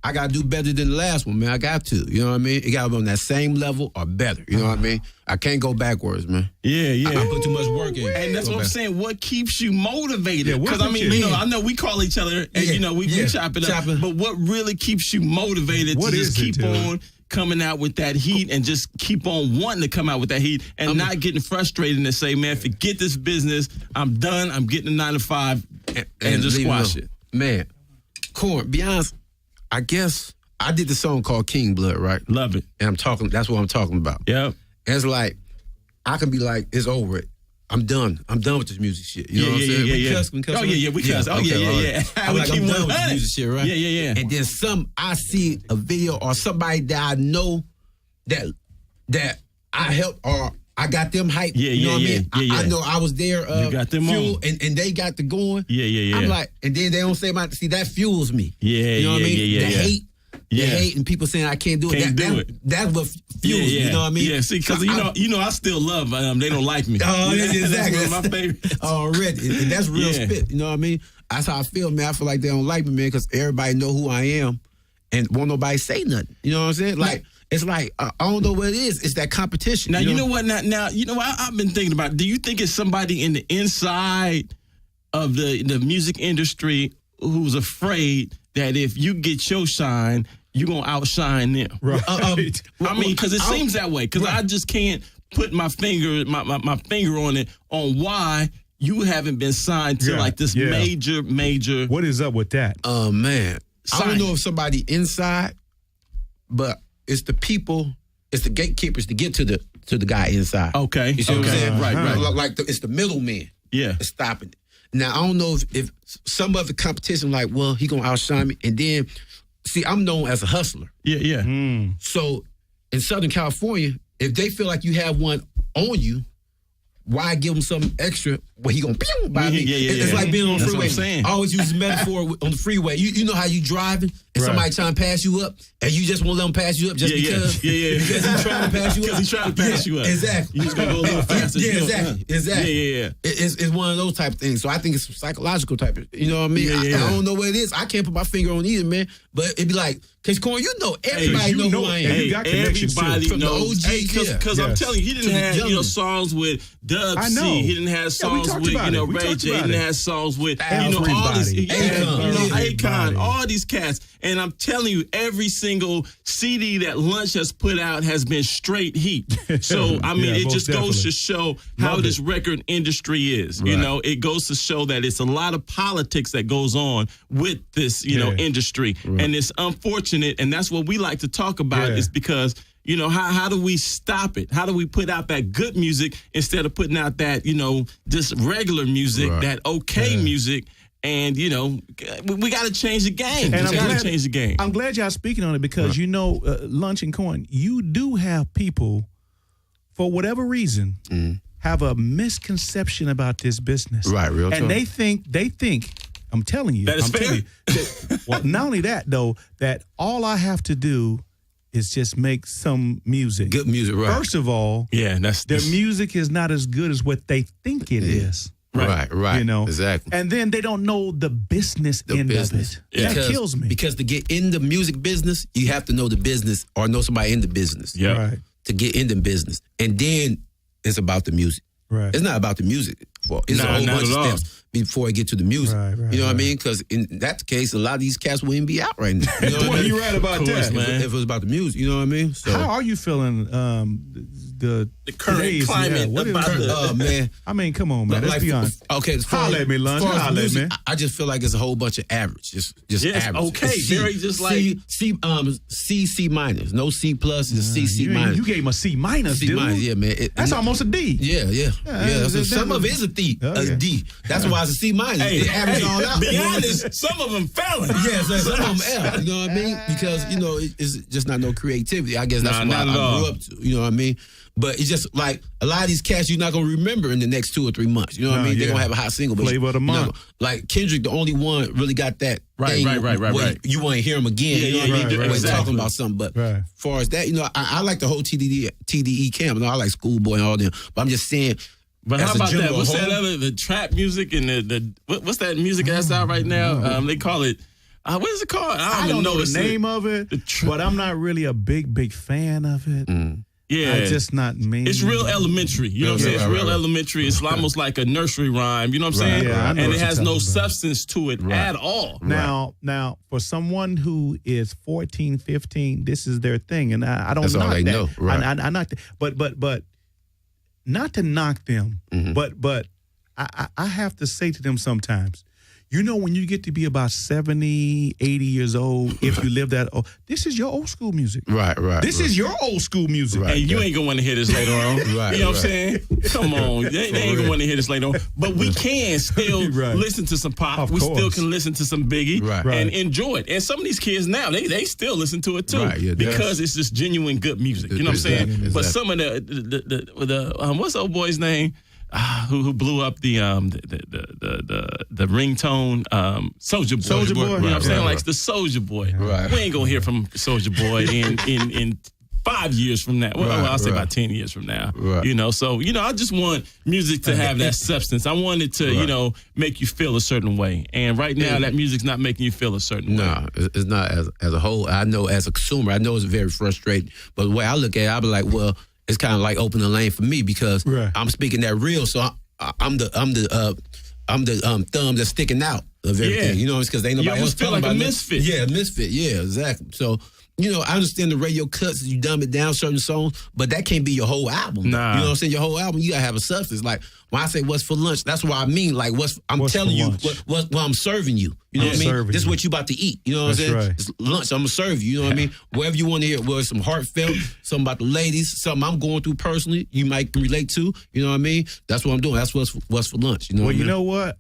I got to do better than the last one, man. I got to. You know what I mean? It got to be on that same level or better. You know what I mean? I can't go backwards, man. Yeah. I put too much work in. And that's what I'm saying. What keeps you motivated? Because, I know we call each other and, we chop it up. But what really keeps you motivated to just keep on coming out with that heat and just keep on wanting to come out with that heat and not getting frustrated and say, man, forget this business. I'm done. I'm getting a 9 to 5 and just squash it. Man, Corn, be honest, I guess I did the song called King Blood, right? Love it. And that's what I'm talking about. Yep. And it's like, I can be like, it's over it. I'm done. I'm done with this music shit. You know what I'm saying? We cuss. We cuss. I'm like, I'm done with this music shit, right? Yeah. And then I see a video or somebody that I know that I helped or I got them hyped. You know what I mean? I know I was there. You got them fuel, on. and they got the going. Yeah. I'm like, and then they don't say about, see, that fuels me. You know what I mean? The hate. Yeah. The hate and people saying I can't do it. That's what fuels me. You know what I mean? Yeah, see, because I still love they don't like me. Oh, exactly. That's one of my favorites. Already. And that's real spit. You know what I mean? That's how I feel, man. I feel like they don't like me, man, because everybody know who I am and won't nobody say nothing. You know what I'm saying? Like, it's like, I don't know what it is. It's that competition. Now, you know what? Now, I've been thinking about, do you think it's somebody in the inside of the music industry who's afraid that if you get your shine, you're going to outshine them? Right. I mean, because it seems that way. Because I just can't put my finger on it, on why you haven't been signed to like this major. What is up with that? Man. I don't know if somebody inside, but it's the people, it's the gatekeepers to get to the guy inside. Okay. You see what I'm saying? Right. Like it's the middleman. Yeah. That's stopping it. Now, I don't know if some of the competition, like, well, he going to outshine me. And then, see, I'm known as a hustler. Yeah. So, in Southern California, if they feel like you have one on you, why give them something extra where he gonna pew by me. It's like being on the freeway. I always use the metaphor on the freeway. You know how you driving and somebody trying to pass you up and you just won't let them pass you up just because? Because he's trying to pass you up. Because he's trying to pass you up. Exactly. You just gonna go a little faster. Exactly. Yeah. It's one of those type of things. So I think it's psychological type of, you know what I mean? I don't know what it is. I can't put my finger on either, man. But it'd be like, because Corn, you know, everybody know who I am. You got everybody from knows. the OG. Because I'm telling you, he didn't have songs with Dub C. He didn't have songs with Ray J. He didn't have songs with all these Akon, all these cats. And I'm telling you, every single CD that Lunch has put out has been straight heat. So I mean, it just goes to show how this record industry is. You know, it goes to show that it's a lot of politics that goes on with this, industry, and it's unfortunate. And that's what we like to talk about is because, how do we stop it? How do we put out that good music instead of putting out that, just regular music, that music? And, we got to change the game. And we got to change the game. I'm glad y'all speaking on it because, Lunch and Corn, you do have people, for whatever reason, have a misconception about this business. Right, real talk. And they think, I'm telling you. That is fair? Well, not only that, though, that all I have to do is just make some music. Good music, right. First of all, their music is not as good as what they think it is. Right. Exactly. And then they don't know the business end of it. That kills me. Because to get in the music business, you have to know the business or know somebody in the business. Yeah. Right. To get in the business. And then it's about the music. Right. It's not about the music. It's a whole bunch of steps before I get to the music. You know what I mean? Because in that case, a lot of these cats wouldn't be out right now. You know what I mean? You're right about that, man. If it was about the music, you know what I mean? So, how are you feeling the current climate man. I mean, come on, man. Let's be honest. Okay, holla at me, Lunch. Holla at me. I just feel like it's a whole bunch of average. Just average. Okay, very just like C minus. No C plus, just C minus. You gave him a C minus, C minus, yeah, man. That's almost a D. Yeah. Some of it is a D. A D. That's why it's a C minus. It average all out. Be honest, some of them fell. Yeah, some of them F. You know what I mean? Because it's just not no creativity. I guess that's what I grew up to. You know what I mean? But it's just like a lot of these cats you're not gonna remember in the next 2 or 3 months. You know what I mean? They're gonna have a hot single, but flavor of the month. Like Kendrick, the only one really got that. Right. You want to hear him again? Exactly. Talking about something. But as far as that, I like the whole TDE camp. I like Schoolboy and all them. But I'm just saying. But how about that? What's that other the trap music and the what's that music that's out right now? They call it. What is it called? I don't know the name of it, but I'm not really a big fan of it. Yeah, it's just not me. It's real elementary. You know what I'm saying? It's real elementary. It's almost like a nursery rhyme. You know what I'm saying? Yeah, and it has no substance to it at all. Now, for someone who is 14, 15, this is their thing, and I don't That's knock all they that. know. Right. I knock that. But not to knock them, but I have to say to them sometimes, when you get to be about 70, 80 years old, if you live that old, this is your old school music. Right. This is your old school music. And you ain't going to want to hear this later on. You know what I'm saying? Come on. They ain't going to want to hear this later on. But we can still listen to some pop. We still can listen to some Biggie and enjoy it. And some of these kids now, they still listen to it too. Because it's just genuine good music. You know what I'm saying? Exactly. But some of the what's the old boy's name? Who blew up the ringtone, Soulja Boy. Soulja Boy. You know what I'm saying? Like the Soulja Boy. Right. We ain't gonna hear from Soulja Boy in 5 years from now. Well, I'll say about 10 years from now. Right. So I just want music to have that substance. I want it to make you feel a certain way. And right now, that music's not making you feel a certain way. No, it's not. As a whole, I know as a consumer, I know it's very frustrating. But the way I look at it, I'll be like, well, it's kind of like opening a lane for me because I'm speaking that real, so I'm the thumb that's sticking out of everything. You know, it's because ain't nobody else feel like a misfit. Yeah, misfit. Yeah, exactly. So I understand the radio cuts, you dumb it down certain songs, but that can't be your whole album. Nah. You know what I'm saying? Your whole album, you gotta have a substance. Like when I say what's for lunch, that's what I mean. Like I'm telling you what I'm serving you. You know what I mean? This is what you about to eat. You know what I'm saying? Right. It's lunch. I'm gonna serve you. You know what I mean? Whatever you want to hear, whether it's some heartfelt, something about the ladies, something I'm going through personally, you might relate to. You know what I mean? That's what I'm doing. That's what's for lunch. You know? Well, you know what?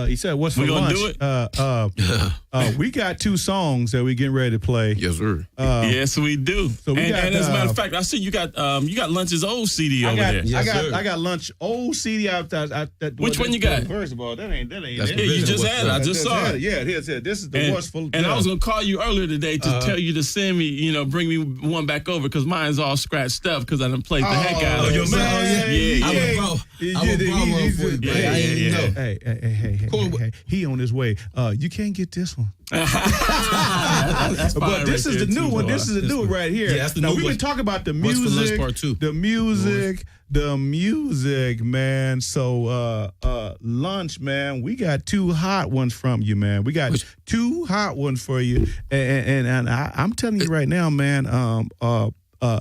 He said, "What's for lunch?" We gonna do it. We got 2 songs that we getting ready to play. Yes, sir. Yes, we do. So we got, and as a matter of fact, I see you got Lunch's old CD over there. Yes, I got Lunch old CD. CD. Which one you got? First of all, that ain't yeah, you just had it. I just saw it. Yeah, this is the worst full. And I was gonna call you earlier today to tell you to send me, bring me one back over because mine's all scratched up because I done played the heck out of it. I would borrow one for you, man. I didn't know. Hey, he on his way. You can't get this one. That's but this is the new one. This is the new one right here. Yeah, that's the now new we've one. been talking about the What's music, for lunch part two? the music, man. So lunch, man. We got 2 hot ones from you, man. We got 2 hot ones for you, and I'm telling you right now, man.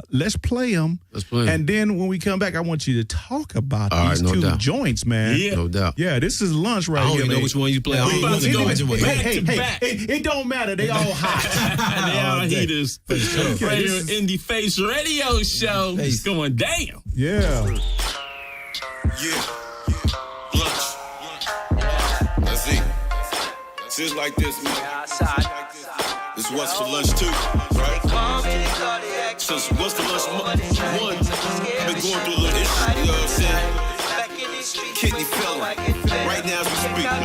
Let's play them. And then when we come back, I want you to talk about these 2 joints, man. Yeah. No doubt. Yeah, this is lunch right I don't here. even know man. which one you play. I don't about to go back to back. It don't matter. They all hot. They all heaters. Right here on Indie Face Radio Show. It's going down. Yeah. Lunch. Let's eat. Just like this, man. This what's for lunch too, right? Since what's for lunch one, I've been going through a little issue, you know what I'm saying? Kidney failure. Right now as we speak, man.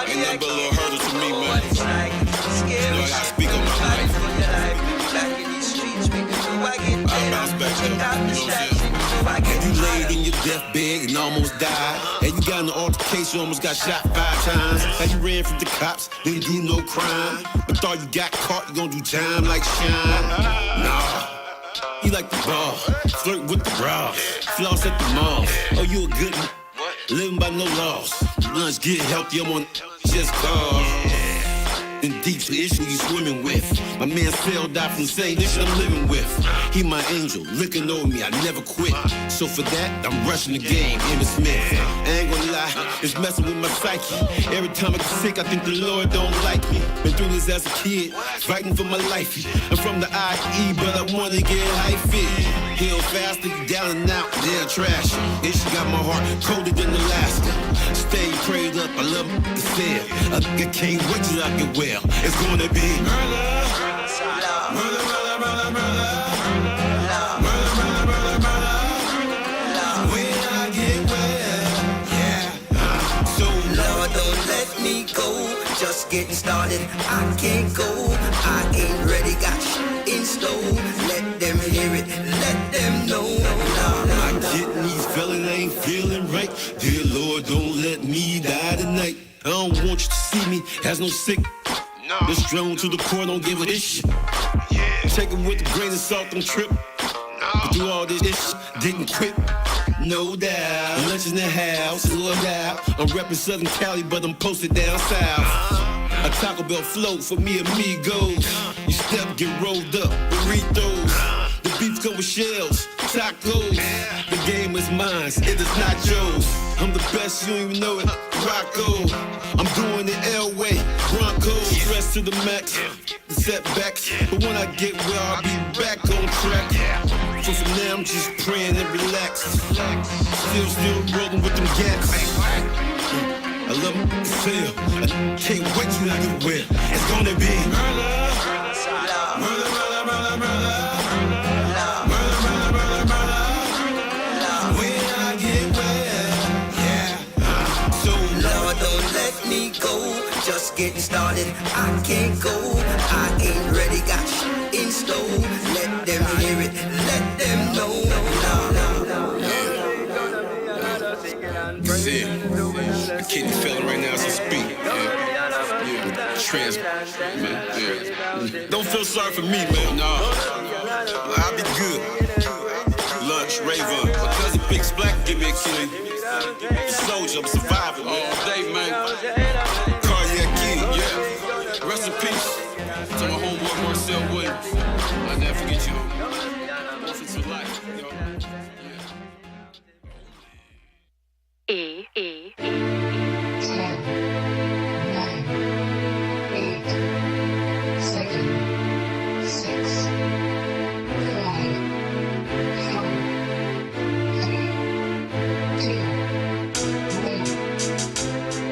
Ain't nothing but a little hurdle to me, man. You know I gotta speak on my life. I'll bounce back up, you know what I'm saying? And you laid in your deathbed and almost died. And you got in an altercation, almost got shot 5 times. And you ran from the cops, didn't do no crime. But thought you got caught, you gonna do time like Shine. Nah, you like the ball, flirt with the bra, floss at the mall. Oh, you a good one, living by no laws. Lunch, get healthy, I'm on just cause. In deep the issue you swimming with. My man Phil died from the same issue I'm living with. He my angel, looking over me, I never quit. So for that, I'm rushing the game, Emmitt Smith. I ain't gonna lie, it's messing with my psyche. Every time I get sick, I think the Lord don't like me. Been through this as a kid, fighting for my life. I'm from the IE, but I wanna get hyphy. Heal faster, you down and out, they're trash. This got my heart colder than Alaska. Stay prayed up, I love what you said. I can't wait till I get well. It's gonna be murder. When I get well, yeah. So Lord, don't let me go. Just getting started, I can't go. I ain't ready, got shit in store. Let them hear it, let them know. My kidneys feeling ain't feeling right. Dear Lord, don't let me die tonight. I don't want you to see me as no sick. Been strung to the core, don't give a shit. Take it with a grain of salt, don't trip. But through all this ish, didn't quit. No doubt. Lunch in the house, look out. I'm reppin' Southern Cali, but I'm posted down south. A Taco Bell float for me amigos. You step, get rolled up, burritos. The beef come with shells, tacos. The game is mine, it is not yours. I'm the best, you don't even know it. Rocco, I'm doing the L-way. Broncos, stress to the max. The setbacks, but when I get where I'll be back on track. So for now, I'm just praying and relax. Still rolling with them gats. I love them to feel. I can't wait till I get well. It's gonna be murder. Just getting started, I can't go. I ain't ready, got shit in store. Let them hear it, let them know. See, I kidney feeling right now as I speak. Trans, man. Don't feel sorry for me, man. No, I'll be good. Lunch, Raven, my cousin Big Black give me a kid. Soldier, I'm surviving all day, man. Rest in peace to my homeboy Marcel Williams. I'll never forget you. Orphans for life. E. 10, 9, 8, 7, 6, 5, 4, 3, 2, 1,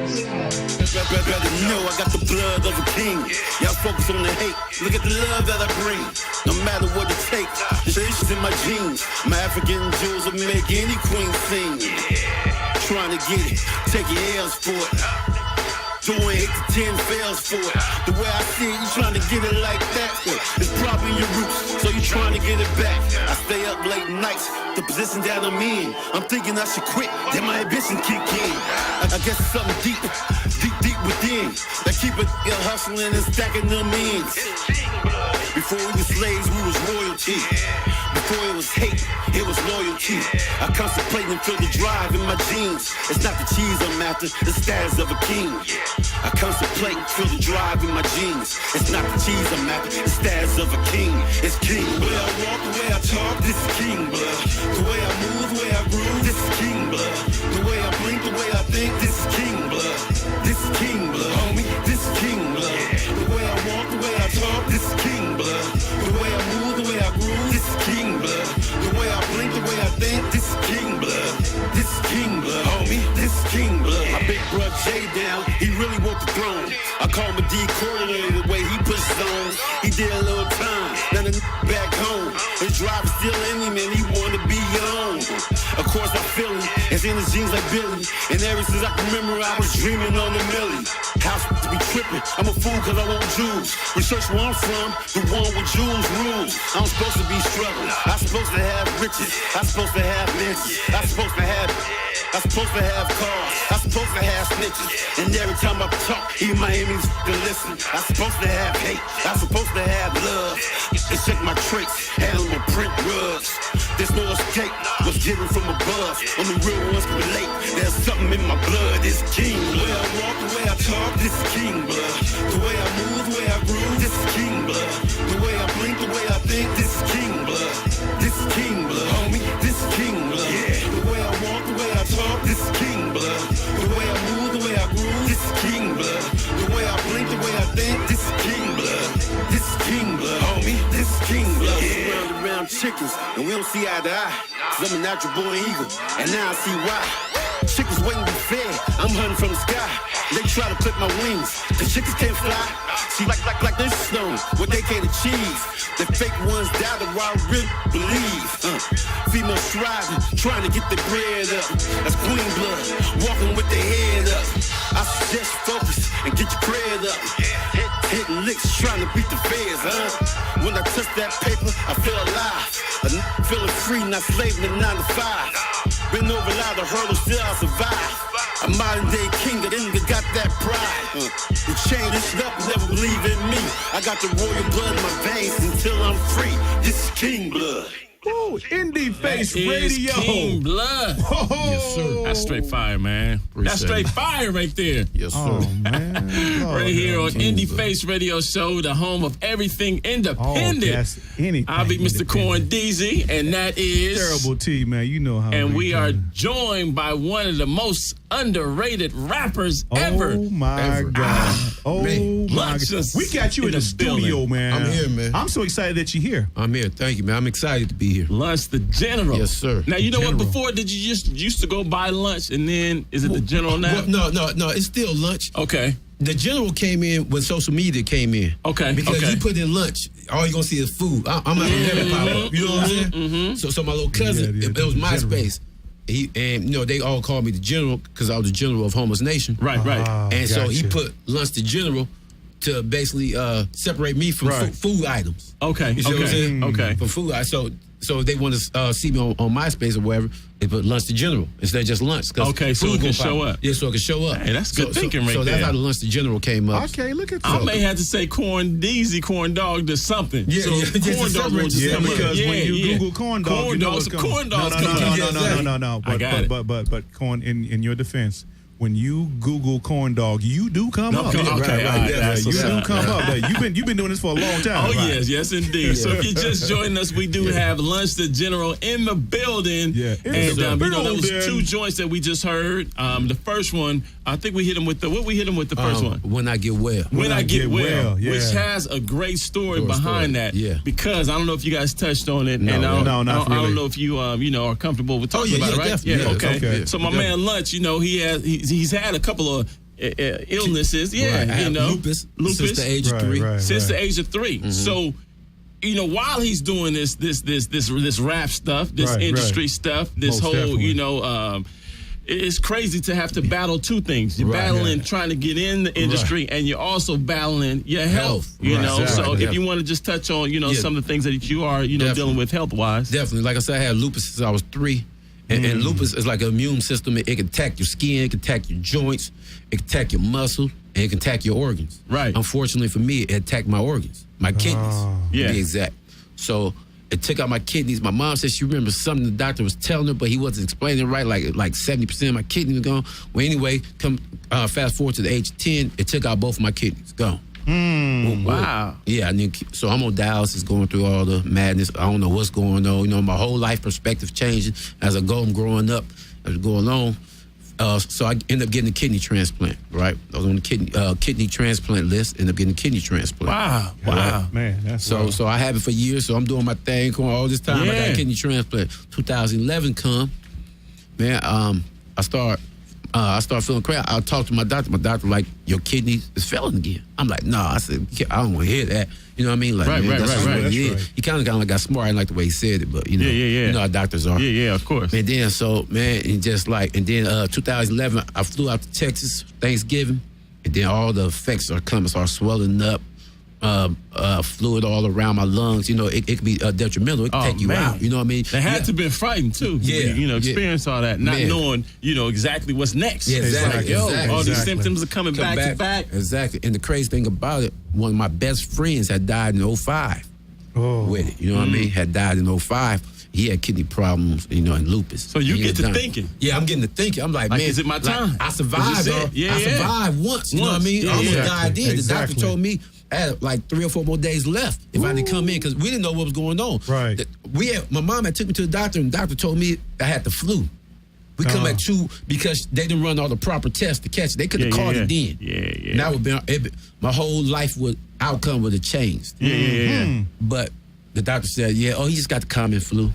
0. Better know I got the blood of a king. Y'all focus on the hate. Look at the love that I bring. No matter what it takes, the shit's in my jeans. My African jewels will make any queen sing. Trying to get it, take your L's for it. Doing 8 to 10 fails for it. The way I see it, you trying to get it like that. It's probably your roots, so you trying to get it back. I stay up late nights, the position that I'm in. I'm thinking I should quit, then my ambition kick in. I guess it's something deep within that keep it hustling and stacking them ends. Before we were slaves, we was royalty. Before it was hate, it was loyalty. I contemplate and feel the drive in my jeans. It's not the cheese I'm after, the status of a king. I contemplate and feel the drive in my jeans. It's not the cheese I'm after, the status of a king. It's king blood. The way I walk, the way I talk, this is king blood. The way I move, the way I groove, this is king blood. The way I blink, the way I think, this is king blood. This is king blood, homie, this is king blood. The way I walk, the way I talk, this is king blood. The way I move, the way I groove, this is king blood. The way I blink, the way I think, this is king blood. This is king blood, homie, this is king blood. My big brother Jay down, he really want the throne. I call him a D coordinator the way he pushes on. He did a little time, now the back home. His drive is still in him and he wanna be young. Of course I feel him, it's in his jeans like Billy. And ever since I can remember I was dreaming on the millie. House to be tripping, I'm a fool cause I want Jews. Research where I'm from, the one with Jews rules. I'm supposed to be struggling, I'm supposed to have riches. I'm supposed to have mansions, I'm supposed to have cars, I'm supposed to have snitches. And every time I talk, even my enemies can listen. I'm supposed to have hate, I'm supposed to have love. And check my traits, handle my print rugs. There's no escape, what's given from above. Only real ones can relate, there's something in my blood, it's king blood. The way I walk, the way I talk, this is king blood. The way I move, the way I groove, this is king blood. The way I blink, the way I think, this is king blood. This is king blood, homie, this is king blood. Yeah. The way I walk, the way I talk, this is king blood. The way I move, the way I groove, this is king blood. The way I blink, the way I think, this is king blood. This is king blood, homie, this is king blood. Yeah. Around chickens, and we don't see eye to eye. Cause I'm a natural born eagle, and now I see why. Chickens waiting to be fed, I'm hunting from the sky. They try to clip my wings, the chickens can't fly. See, like this snow, what they can't achieve. The fake ones doubt it while I really believe. Females striving, trying to get the bread up. That's queen blood, walking with their head up. I suggest focus and get your cred up. Hitting licks, trying to beat the feds, When I touch that paper, I feel alive. Feeling free, not slaving to 9 to 5. Been over a lot of hurdles, still I survive. A modern day king, that nigga got that pride. You change this up, never believe in me. I got the royal blood in my veins until I'm free. This is king blood. Ooh, Indie Face Radio. King blood. Oh. Yes, sir. That's straight fire, man. That's straight fire right there. Yes, sir. Oh, man. Right here on Indie Face Radio Show, the home of everything independent. Oh, that's anything. I'll be Mr. CornDeezy, and that is Terrible T, man. You know how. And we are joined by one of the most underrated rappers ever. Oh my God. Oh man. my God. We got you in the studio, man. I'm here, man. I'm so excited that you're here. I'm here. Thank you, man. I'm excited to be here. Lunch the General. Yes, sir. Now, you know General. what? Before, did you just used to go buy lunch and then is it the General now? Well, no. It's still lunch. Okay. The General came in when social media came in. Okay. Because you put in lunch, all you're going to see is food. I'm not going to let it pop up. You know what I'm saying? Mm-hmm. So my little cousin, it was MySpace. They all called me the General because I was the General of Homeless Nation. Right. And so he put lunch the General to basically separate me from food items. Okay. You see what I'm saying? Okay. For food items. So they want to see me on MySpace or wherever. They put lunch the General instead of just lunch. Okay, so it can show up. Yeah, so it can show up. Hey, that's good thinking right there. So that's how the lunch the General came up. Okay, look at that. I may have to say CornDeezy, corn dog, to something. Yeah, so corn dog will just come because when you Google corn dog, corn dogs, corn dogs No. I got it. But corn, in your defense, when you Google corn dog, you do come up. Okay, you do come up. You've been doing this for a long time. Oh yes, indeed. So if you just joined us, we do have Lunch the General in the building. Yeah, and that was 2 joints that we just heard. The first one, I think we hit him with the first one. When I Get Well. When I Get Well, yeah. which has a great story behind that. Yeah. Because I don't know if you guys touched on it. No, and I not really. don't know if you are comfortable with talking about it, right? Definitely. Yeah. Okay. So my man Lunch, he's had a couple of illnesses. Yeah, Right. I have lupus since the age of 3. Since the age of 3. So, while he's doing this rap stuff, this industry stuff, this Most whole, definitely. it's crazy to have to battle two things. You're battling trying to get in the industry, and you're also battling your health. You know, so if you want to just touch on, some of the things that you are, dealing with health wise. Definitely. Like I said, I had lupus since I was 3. And lupus is like an immune system. It can attack your skin, it can attack your joints, it can attack your muscle, and it can attack your organs. Right. Unfortunately for me, it attacked my organs, my kidneys, to be exact. So it took out my kidneys. My mom said she remembers something the doctor was telling her, but he wasn't explaining it right. Like 70% of my kidneys were gone. Well, anyway, fast forward to the age of 10, it took out both of my kidneys. Gone. Wow. Yeah, so I'm on dialysis, going through all the madness. I don't know what's going on. My whole life perspective changing as I go. I'm growing up, as I go along. So I end up getting a kidney transplant, right? I was on the kidney transplant list, ended up getting a kidney transplant. Wow. Man, that's so I have it for years, so I'm doing my thing, going all this time. I got a kidney transplant. 2011 come, man, I start feeling crazy. I talked to my doctor. My doctor like, your kidney is failing again. I'm like, nah. I said, I don't want to hear that. You know what I mean? Like, right. He kind of got smart. I didn't like the way he said it, but you know how doctors are. Yeah, of course. And then 2011, I flew out to Texas Thanksgiving, and then all the effects are coming, start swelling up. Fluid all around my lungs. It could be detrimental. It could take you out. You know what I mean? They had to been frightened too. Experience all that, not knowing, exactly what's next. Yeah, exactly. It's like, all these symptoms are coming back to back. Exactly. And the crazy thing about it, one of my best friends had died in 2005 with it. You know what I mean? Had died in 2005. He had kidney problems, and lupus. So you get to thinking. Yeah, I'm getting to thinking. I'm like, man, is it my time? I survived. I survived once. You know what I mean? I almost died then. The doctor told me I had like 3 or 4 more days left if I didn't come in, because we didn't know what was going on. Right. My mom had took me to the doctor, and the doctor told me I had the flu. We come at 2 because they didn't run all the proper tests to catch it. They could have caught it then. Yeah. And that would be my whole life outcome would have changed. Yeah. But the doctor said, he just got the common flu.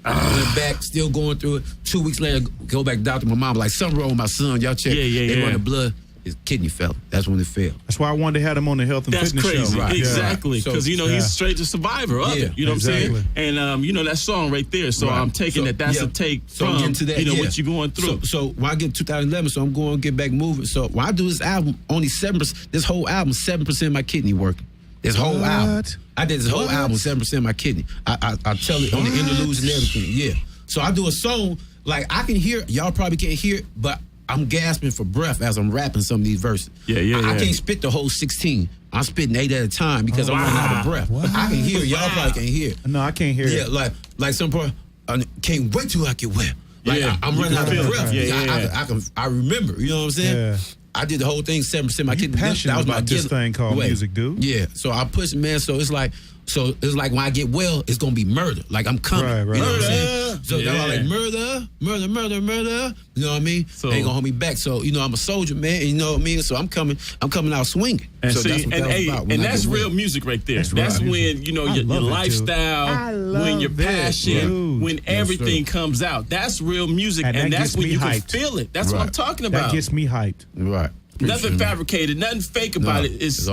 I went back, still going through it. 2 weeks later, go back to the doctor. My mom like, something wrong with my son. Y'all check. They run the blood. His kidney fell. That's when it failed. That's why I wanted to have him on the health and fitness show. That's crazy. Exactly. Because, he's straight to survivor of it. You know what I'm saying? And, that song right there. So I'm taking that's a take from, what you're going through. So when I get to 2011, so I'm going to get back moving. So when I do this album, only 7%, this whole album, 7% of my kidney working. This whole album. I did this whole album, 7% of my kidney. I tell it on the interludes and everything. Yeah. So I do a song, like I can hear, y'all probably can't hear it, but I'm gasping for breath as I'm rapping some of these verses. I can't spit the whole 16. I'm spitting 8 at a time because I'm running out of breath. What? I can hear. Y'all probably can't hear. No, I can't hear. Yeah, like some part. I can't wait till I get well. Like I'm running out of breath. I remember. You know what I'm saying? Yeah. I did the whole thing 7%. My kidney. Passionate that was about this thing called music, dude. Yeah. So I push, man. So it's like when I get well, it's gonna be murder. Like I'm coming. Right. You know what I'm saying? So that's why I like murder. You know what I mean? So, they ain't gonna hold me back. So I'm a soldier, man. You know what I mean? So I'm coming out swinging. And so see, that's what that was about. And that's real music right there. That's when your lifestyle, when your passion, when everything comes out. That's real music, and that's when you can feel it. That's what I'm talking about. That gets me hyped. Right. Nothing fabricated, nothing fake about it. It's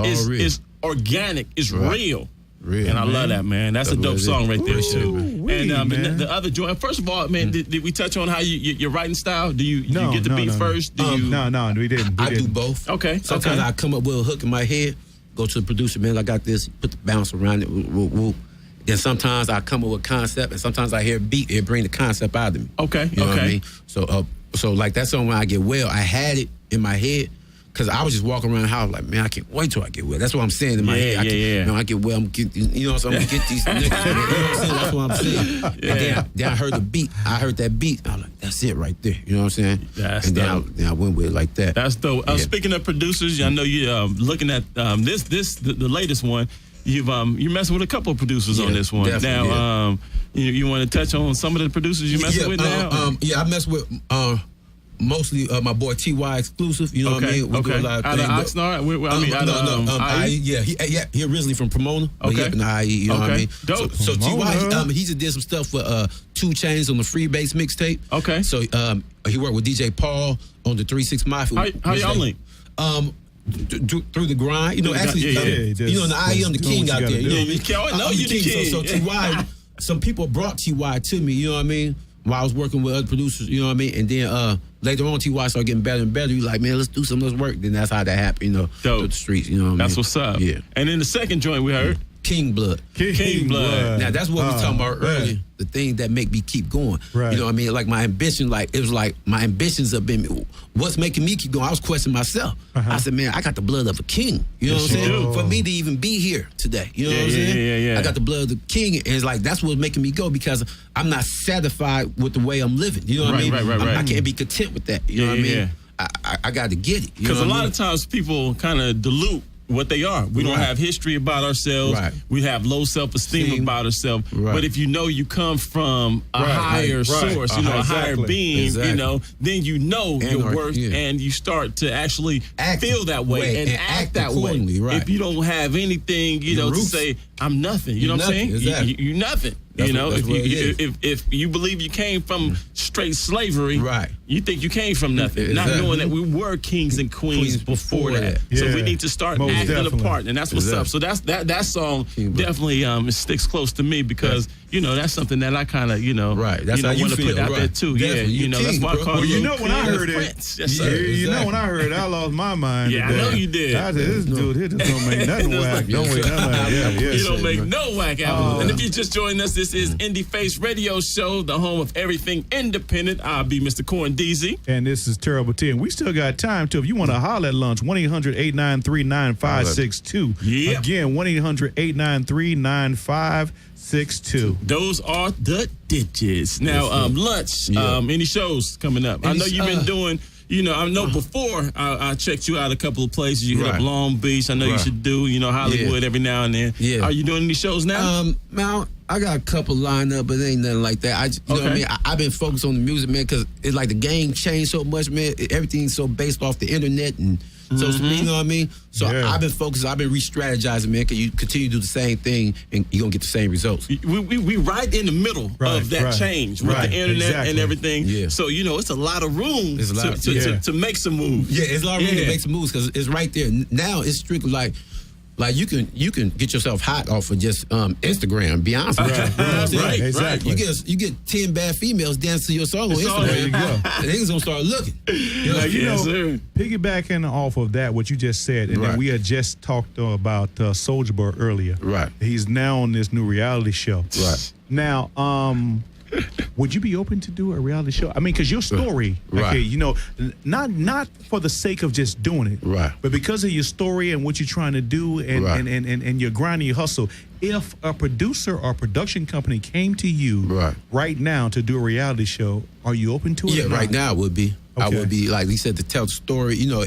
organic. It's real. And I love that, man. That's a dope song right there, too. And the other joint, first of all, man, did we touch on how your writing style? Do you get the beat first? No, we didn't. I do both. Okay. Sometimes I come up with a hook in my head, go to the producer, man, I got this, put the bounce around it, whoop. Then sometimes I come up with a concept, and sometimes I hear a beat, it bring the concept out of me. Okay. You know what I mean? So like that song, when I get well, I had it in my head. Because I was just walking around the house like, man, I can't wait till I get well. That's what I'm saying in my head. I get well, I'm getting, so I'm going to get these niggas. You know what I'm saying? That's what I'm saying. And then I heard the beat. I heard that beat. I was like, that's it right there. You know what I'm saying? Then I went with it like that. That's dope. Speaking of producers, I know you're looking at the latest one. You're messing with a couple of producers on this one. Now, you want to touch on some of the producers you're messing with now? I mess with... mostly my boy T.Y. exclusive, you know what I mean? We do a lot of things. Out of Oxnard? He originally from Pomona, but he up in the IE, you know what I mean? Dope. So T.Y., he just did some stuff for 2 Chainz on the Freebase mixtape. Okay. So he worked with DJ Paul on the 3 6 Mafia. How y'all link? through the grind, you know. Actually, you know, I am the king out there. You know what I mean? I know you the king. So Ty, some people brought Ty to me. You know what I mean? While I was working with other producers, you know what I mean? And then later on, Ty started getting better and better. He was like, man, let's do some, let's work. Then that's how that happened, you know, through the streets, you know what I mean? That's what's up. Yeah. And then the second joint we heard. King Blood. King Blood. Now, that's what we were talking about earlier. The thing that make me keep going. Right. You know what I mean? Like my ambition, it was like my ambitions have been, what's making me keep going? I was questioning myself. I said, man, I got the blood of a king. You know what I'm saying? For me to even be here today. You know what I'm saying? Yeah. I got the blood of the king. And it's like, that's what's making me go because I'm not satisfied with the way I'm living. You know what I mean? Right. I can't be content with that. You know what I mean? I got to get it. Because a lot of times people kind of dilute what they are. We don't have history about ourselves. We have low self-esteem about ourselves. But if you know you come from a higher source, you know, a higher being, you know, then you know your worth and you start to actually feel that way and act that way. If you don't have anything, you know, to say, I'm nothing. You know what I'm saying? You're nothing. You know, if you believe you came from straight slavery, you think you came from nothing, not knowing that we were kings and queens before that. So we need to start acting a part, and that's what's up. So that song definitely sticks close to me because you know that's something that I kind of you know That's you know want to put out there too. Definitely. Yeah, you know that's why I call you know when I heard it, you know when I heard it, I lost my mind. Yeah, I know you did. I said, this dude here just don't make nothing whack. Don't make nothing. You don't make no whack albums. And if you just joined us, this is Indie Face Radio Show, the home of everything independent. I'll be Mr. CornDeezy. And this is Terrible T. And we still got time to, if you want to holler at lunch, 1-800-893-9562. Yeah. Again, 1-800-893-9562. Those are the digits. Now, lunch, any shows coming up? I know you've been doing... You know, I know before I checked you out a couple of places. You hit up Long Beach. I know you should do, you know, Hollywood every now and then. Yeah. Are you doing any shows now? Man, I got a couple lined up, but it ain't nothing like that. You know what I mean? I've been focused on the music, man, because it's like the game changed so much, man. Everything's so based off the internet and social media, you know what I mean? So I've been focused, I've been re-strategizing, man, because you continue to do the same thing and you're going to get the same results. We right in the middle of that change with the internet and everything. Yeah. So, you know, it's a lot of room to make some moves. Yeah, it's a lot of room to make some moves because it's right there. Now it's strictly like you can get yourself hot off of just Instagram, Beyonce. Right, exactly. You get 10 bad females dance to your song on Instagram. There you go. And niggas gonna start looking. Piggybacking off of that, what you just said, and then we had just talked about Soulja Boy earlier. Right. He's now on this new reality show. Right. Now, would you be open to do a reality show? I mean, because your story, okay, you know, not for the sake of just doing it, but because of your story and what you're trying to do and your grind and your hustle. If a producer or production company came to you right now to do a reality show, are you open to it? Yeah, right now I would be. I would be, like he said, to tell the story, you know,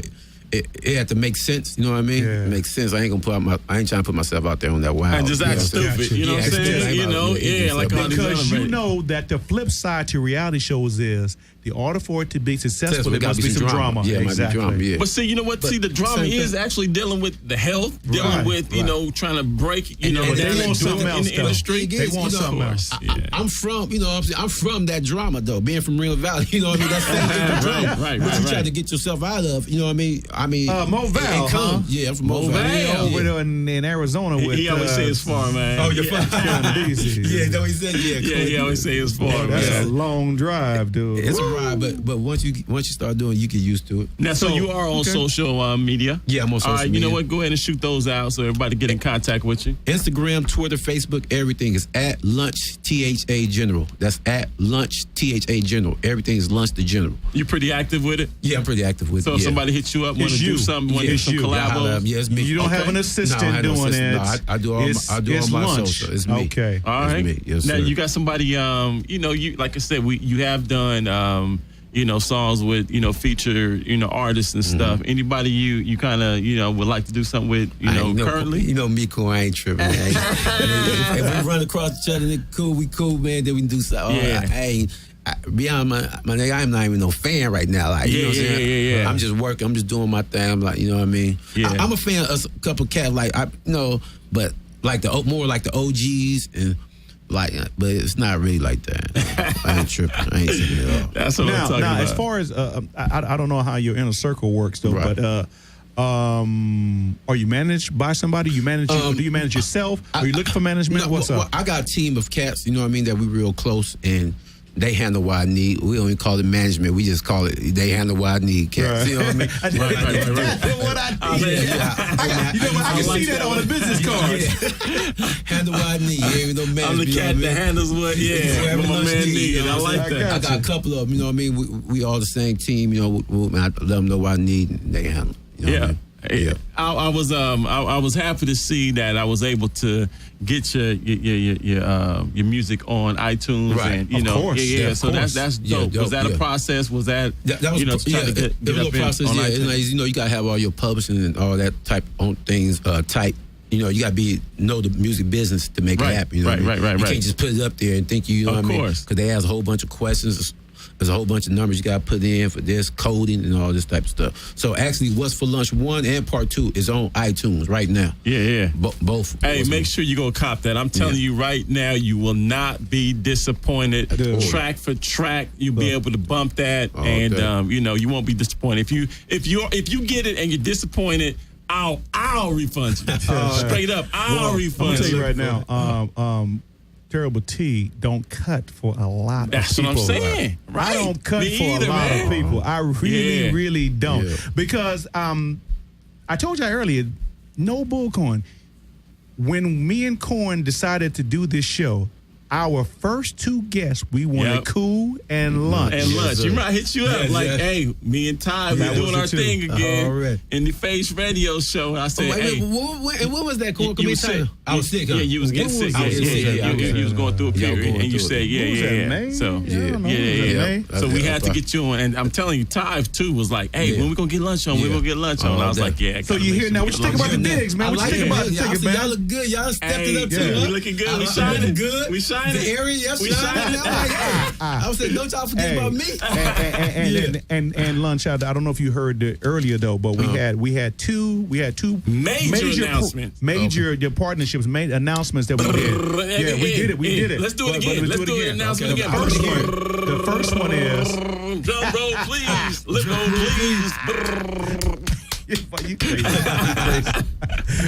it had to make sense, you know what I mean? It makes sense. I ain't trying to put myself out there on that wild. And just act stupid, you know what I'm saying? You know, like all these because you know that the flip side to reality shows is in order for it to be successful, there must be some drama. Yeah, exactly. Might be drama, But see, you know what? See, the drama is actually dealing with the health, dealing with, you know, trying to break, you know, they want something else in the industry. They want something else. I'm from, you know what I'm saying? I'm from that drama, though, being from Rio Valley, you know what I mean? That's the drama. What you try to get yourself out of, you know what I mean? Mo Val, Yeah, I'm from Mo Val. Over there in Arizona with... He always say it's far, man. Oh, you're far. Yeah, no, he said, he always say it's far, man. That's a long drive, dude. It's a ride, but once you start doing it, you get used to it. Now, so you are on social media? Yeah, I'm on social media. All right, you know what? Go ahead and shoot those out so everybody get in contact with you. Instagram, Twitter, Facebook, everything is at Lunch THA General. That's at Lunch THA General. Everything is Lunch the General. You pretty active with it? Yeah, I'm pretty active with it. So if somebody hits you up, want to do something, want to do some collabos? Yeah, it's me. You don't have an assistant doing it. No, I do all my social. It's me. Okay. All right. It's me. Yes, now, sir. you got somebody, you know, you like I said, you have done, you know, songs with, you know, feature, you know, artists and stuff. Anybody you kind of, you know, would like to do something with, you know, currently? You know me, cool. I ain't tripping. If we run across each other, we cool, man, then we can do something. Yeah. Beyond my nigga, I'm not even no fan right now. Like, you know what I'm saying? Yeah. I'm just working. I'm just doing my thing. I'm like, you know what I mean? Yeah. I'm a fan of a couple of cats, like, but like more like the OGs and like, but it's not really like that. I ain't tripping. I ain't tripping at all. That's what I'm talking about. Now, as far as, I don't know how your inner circle works, though, but Are you managed by somebody? Do you manage yourself? Are you looking for management? What's up? I got a team of cats, you know what I mean, that we real close, and they handle what I need. We don't even call it management. We just call it, they handle what I need, cats. You know what I mean? What I need. You know what? I can see that on a business card. Handle what I need. Ain't no management. I'm the cat that handles what my man needs. I like that. I got a couple of them, you know what I mean? We all the same team, you know, I let them know what I need, and they handle it. You know what I mean? Yeah. I was happy to see that I was able to get your music on iTunes, right? And you know, course. yeah. So that's dope. Was that a process? Was that was trying to get a up process? on Yeah, iTunes? you know, you gotta have all your publishing and all that type of things tight. You know, you gotta know the music business to make it happen. You know what I mean? You can't just put it up there and think you know what I mean? Because they ask a whole bunch of questions. There's a whole bunch of numbers you got to put in for this, coding and all this type of stuff. So actually, What's for Lunch 1 and Part 2 is on iTunes right now. Yeah. Both. Hey, make sure you go cop that. I'm telling you right now, you will not be disappointed. Track for track, you'll be able to bump that, and you know, you won't be disappointed. If you get it and you're disappointed, I'll refund you. Straight up, I'll refund you. I'm tell you right now. Terrible T don't cut for a lot of people. That's what I'm saying. Right. I don't cut for a lot of people. I really don't. Yeah. Because I told you earlier, no bullcorn. When me and Corn decided to do this show, our first two guests, we wanted Cool and Lunch. You remember I hit you up hey, me and Ty, we're doing our thing again in the Face Radio show. I said, hey. What was that, Corn? You was sick. I was sick. Yeah, you was getting sick. You was going through a period, and you said, yeah. So, So we had to get you on, and I'm telling you, Ty, too, was like, hey, when we going to get lunch on? We're going to get lunch on. I was like, yeah. So you hear now, what you think about the digs, man? What you think about the digs, man? Y'all look good. Y'all stepped it up, too. We looking good. We shining good. We shining. The area, yes, we shining. I was saying, don't y'all forget about me. And Lunch, I don't know if you heard earlier though, but we had two major announcements, major partnerships, announcements that we did. Yeah, we did it. Let's do it again. Let's do the announcement again. The first one is drum roll, please. Lip roll, please. You crazy.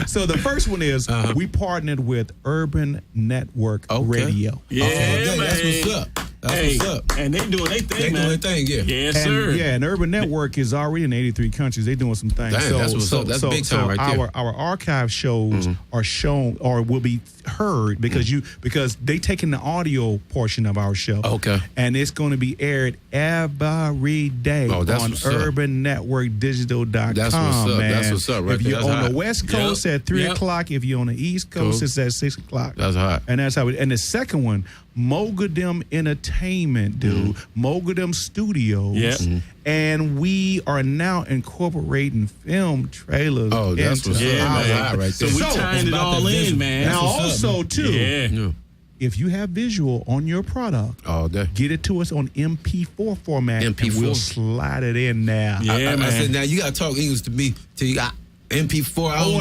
So the first one is we partnered with Urban Network Radio. Yeah, man. That's what's up. That's what's up. And they doing their thing, man. They doing their thing, yeah. Yes, sir. And Urban Network is already in 83 countries. They doing some things. Damn, that's what's up. That's big time right there. Our archive shows are shown or will be heard because they taking the audio portion of our show. Okay. And it's going to be aired every day on UrbanNetworkDigital.com. That's what's up. Man. That's what's up right there. If you're on the West Coast at 3 o'clock, if you're on the East Coast, it's at 6 o'clock. That's hot. And that's how and the second one, Mogadem Entertainment, dude. Mogadem Studios. And we are now incorporating film trailers. Oh, that's what's up. Right so we tying it all in, man. Now also, too, if you have visual on your product, get it to us on MP4 format. And we'll slide it in now. Yeah, man. I said, now you got to talk English to me till you got MP4. I'll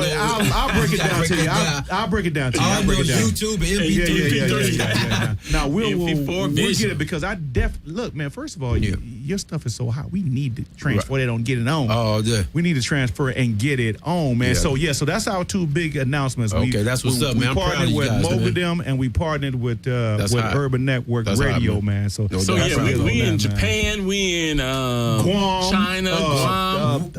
break it down to you. I'll break it down to you. I'll break it down. YouTube and MP3. Yeah. Now we'll get it because look, man. First of all, your stuff is so hot. We need to transfer that on, get it on. Oh, yeah. We need to transfer and get it on, man. Yeah. So that's our two big announcements. Okay, that's what's up, man. We partnered with Mogadem and we partnered with Urban Network Radio, man. So we in Japan, we in Guam, China, Guam,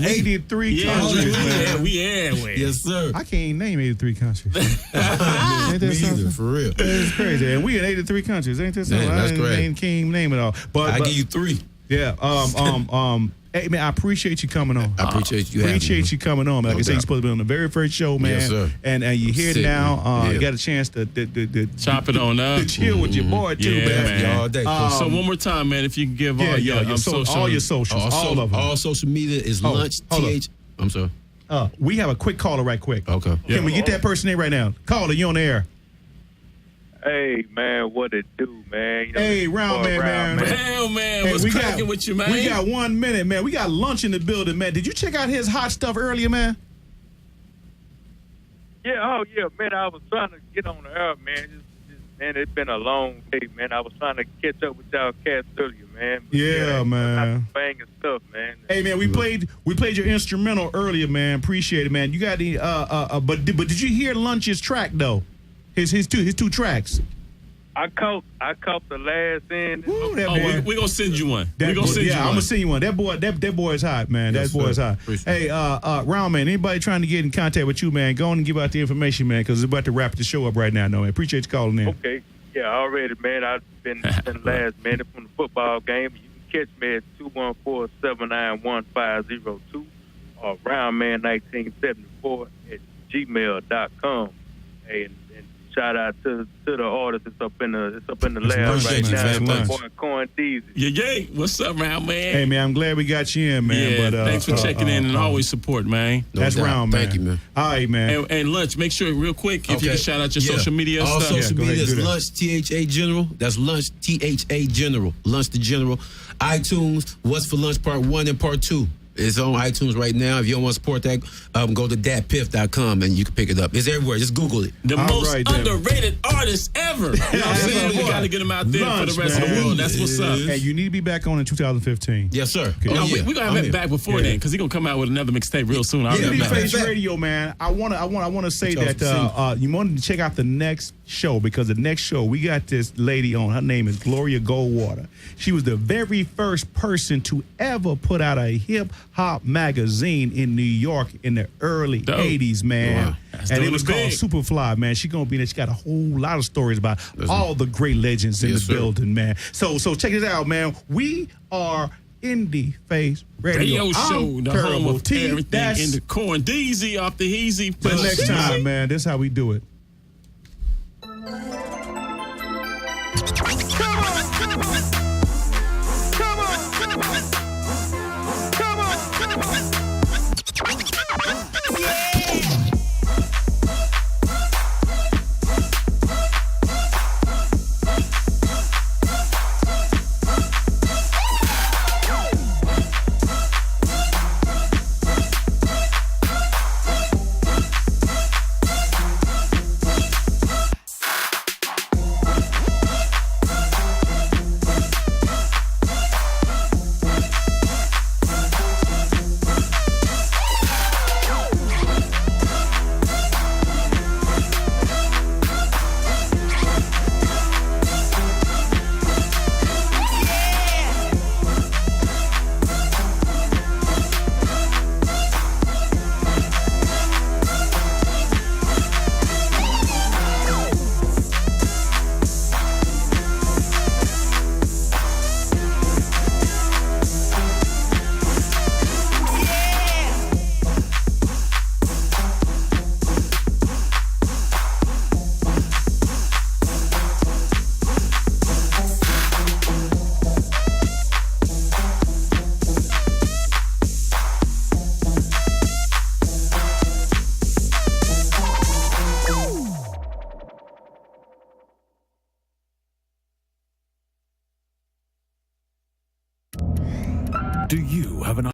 83 countries. We everywhere. Yes, sir. I can't name 83 countries. Ain't that me either, for real. It's crazy. And we in 83 countries. Ain't that something? That's great. I can't even name it all. But I give you 3. Yeah. Hey, man, I appreciate you coming on. I appreciate you. Appreciate you coming on, man. Like I said, you're supposed to be on the very first show, man. Yes, sir. And you're here now. You got a chance to chop it on up. To chill with your boy, too, man. All day. So one more time, man, if you can give all your socials. All your socials, all of them. All social media is Lunch TH. I'm sorry. We have a quick caller right quick. Okay. Can we get that person in right now? Caller, you on the air. Hey, man, what it do, man? You know, hey, Round Man. What's cracking with you, man? We got 1 minute, man. We got Lunch in the building, man. Did you check out his hot stuff earlier, man? Yeah, man. I was trying to get on the air, man. man, it's been a long day, man. I was trying to catch up with y'all cats earlier, man. But Yeah, man. Banging stuff, man. Hey, man, we played your instrumental earlier, man. Appreciate it, man. You got the but did you hear Lunch's track though? His two tracks. I caught the last end. Ooh, that boy. We're gonna send you one. I'm gonna send you one. That boy is hot, man. Yes, that boy is sir. hot. Appreciate Hey, Round Man, anybody trying to get in contact with you, man, go on and give out the information, man, because it's about to wrap the show up right now, man. Appreciate you calling in. Okay. Yeah, already, man. I've been last minute from the football game. You can catch me at 214-791-502 or roundman1974 at gmail.com. Hey, and shout out to the artist. It's up in the lab right now. My boy CornDeezy. Yeah. What's up, Round Man? Hey, man, I'm glad we got you in, man. Yeah, but thanks for checking in and always support, man. That's Round Man. Thank you, man. All right, man. And Lunch, make sure real quick if you can shout out your social media All stuff. social media is Lunch THA General. That's Lunch THA General. Lunch the General. iTunes. What's for Lunch Part 1 and Part 2. It's on iTunes right now. If you don't want to support that, go to datpiff.com and you can pick it up. It's everywhere. Just Google it. The most underrated artist ever. You know what I'm saying? We got to get them out there for the rest of the world. That's what's up. Hey, you need to be back on in 2015. Yes, sir. Okay. We're going to have it back before then because he's going to come out with another mixtape real soon. Indie Face Radio, man. I want to say that you want to check out the next show because the next show we got this lady on. Her name is Gloria Goldwater. She was the very first person to ever put out a hip hop magazine in New York in the early 80s, man. Wow. And it was called Superfly, man. She gonna be there. She got a whole lot of stories about all the great legends in the building, man. So check it out, man. We are Indie Face Radio Show, the home of everything in the CornDeezy off the Heezy. Till next time, man. This is how we do it. Do you have an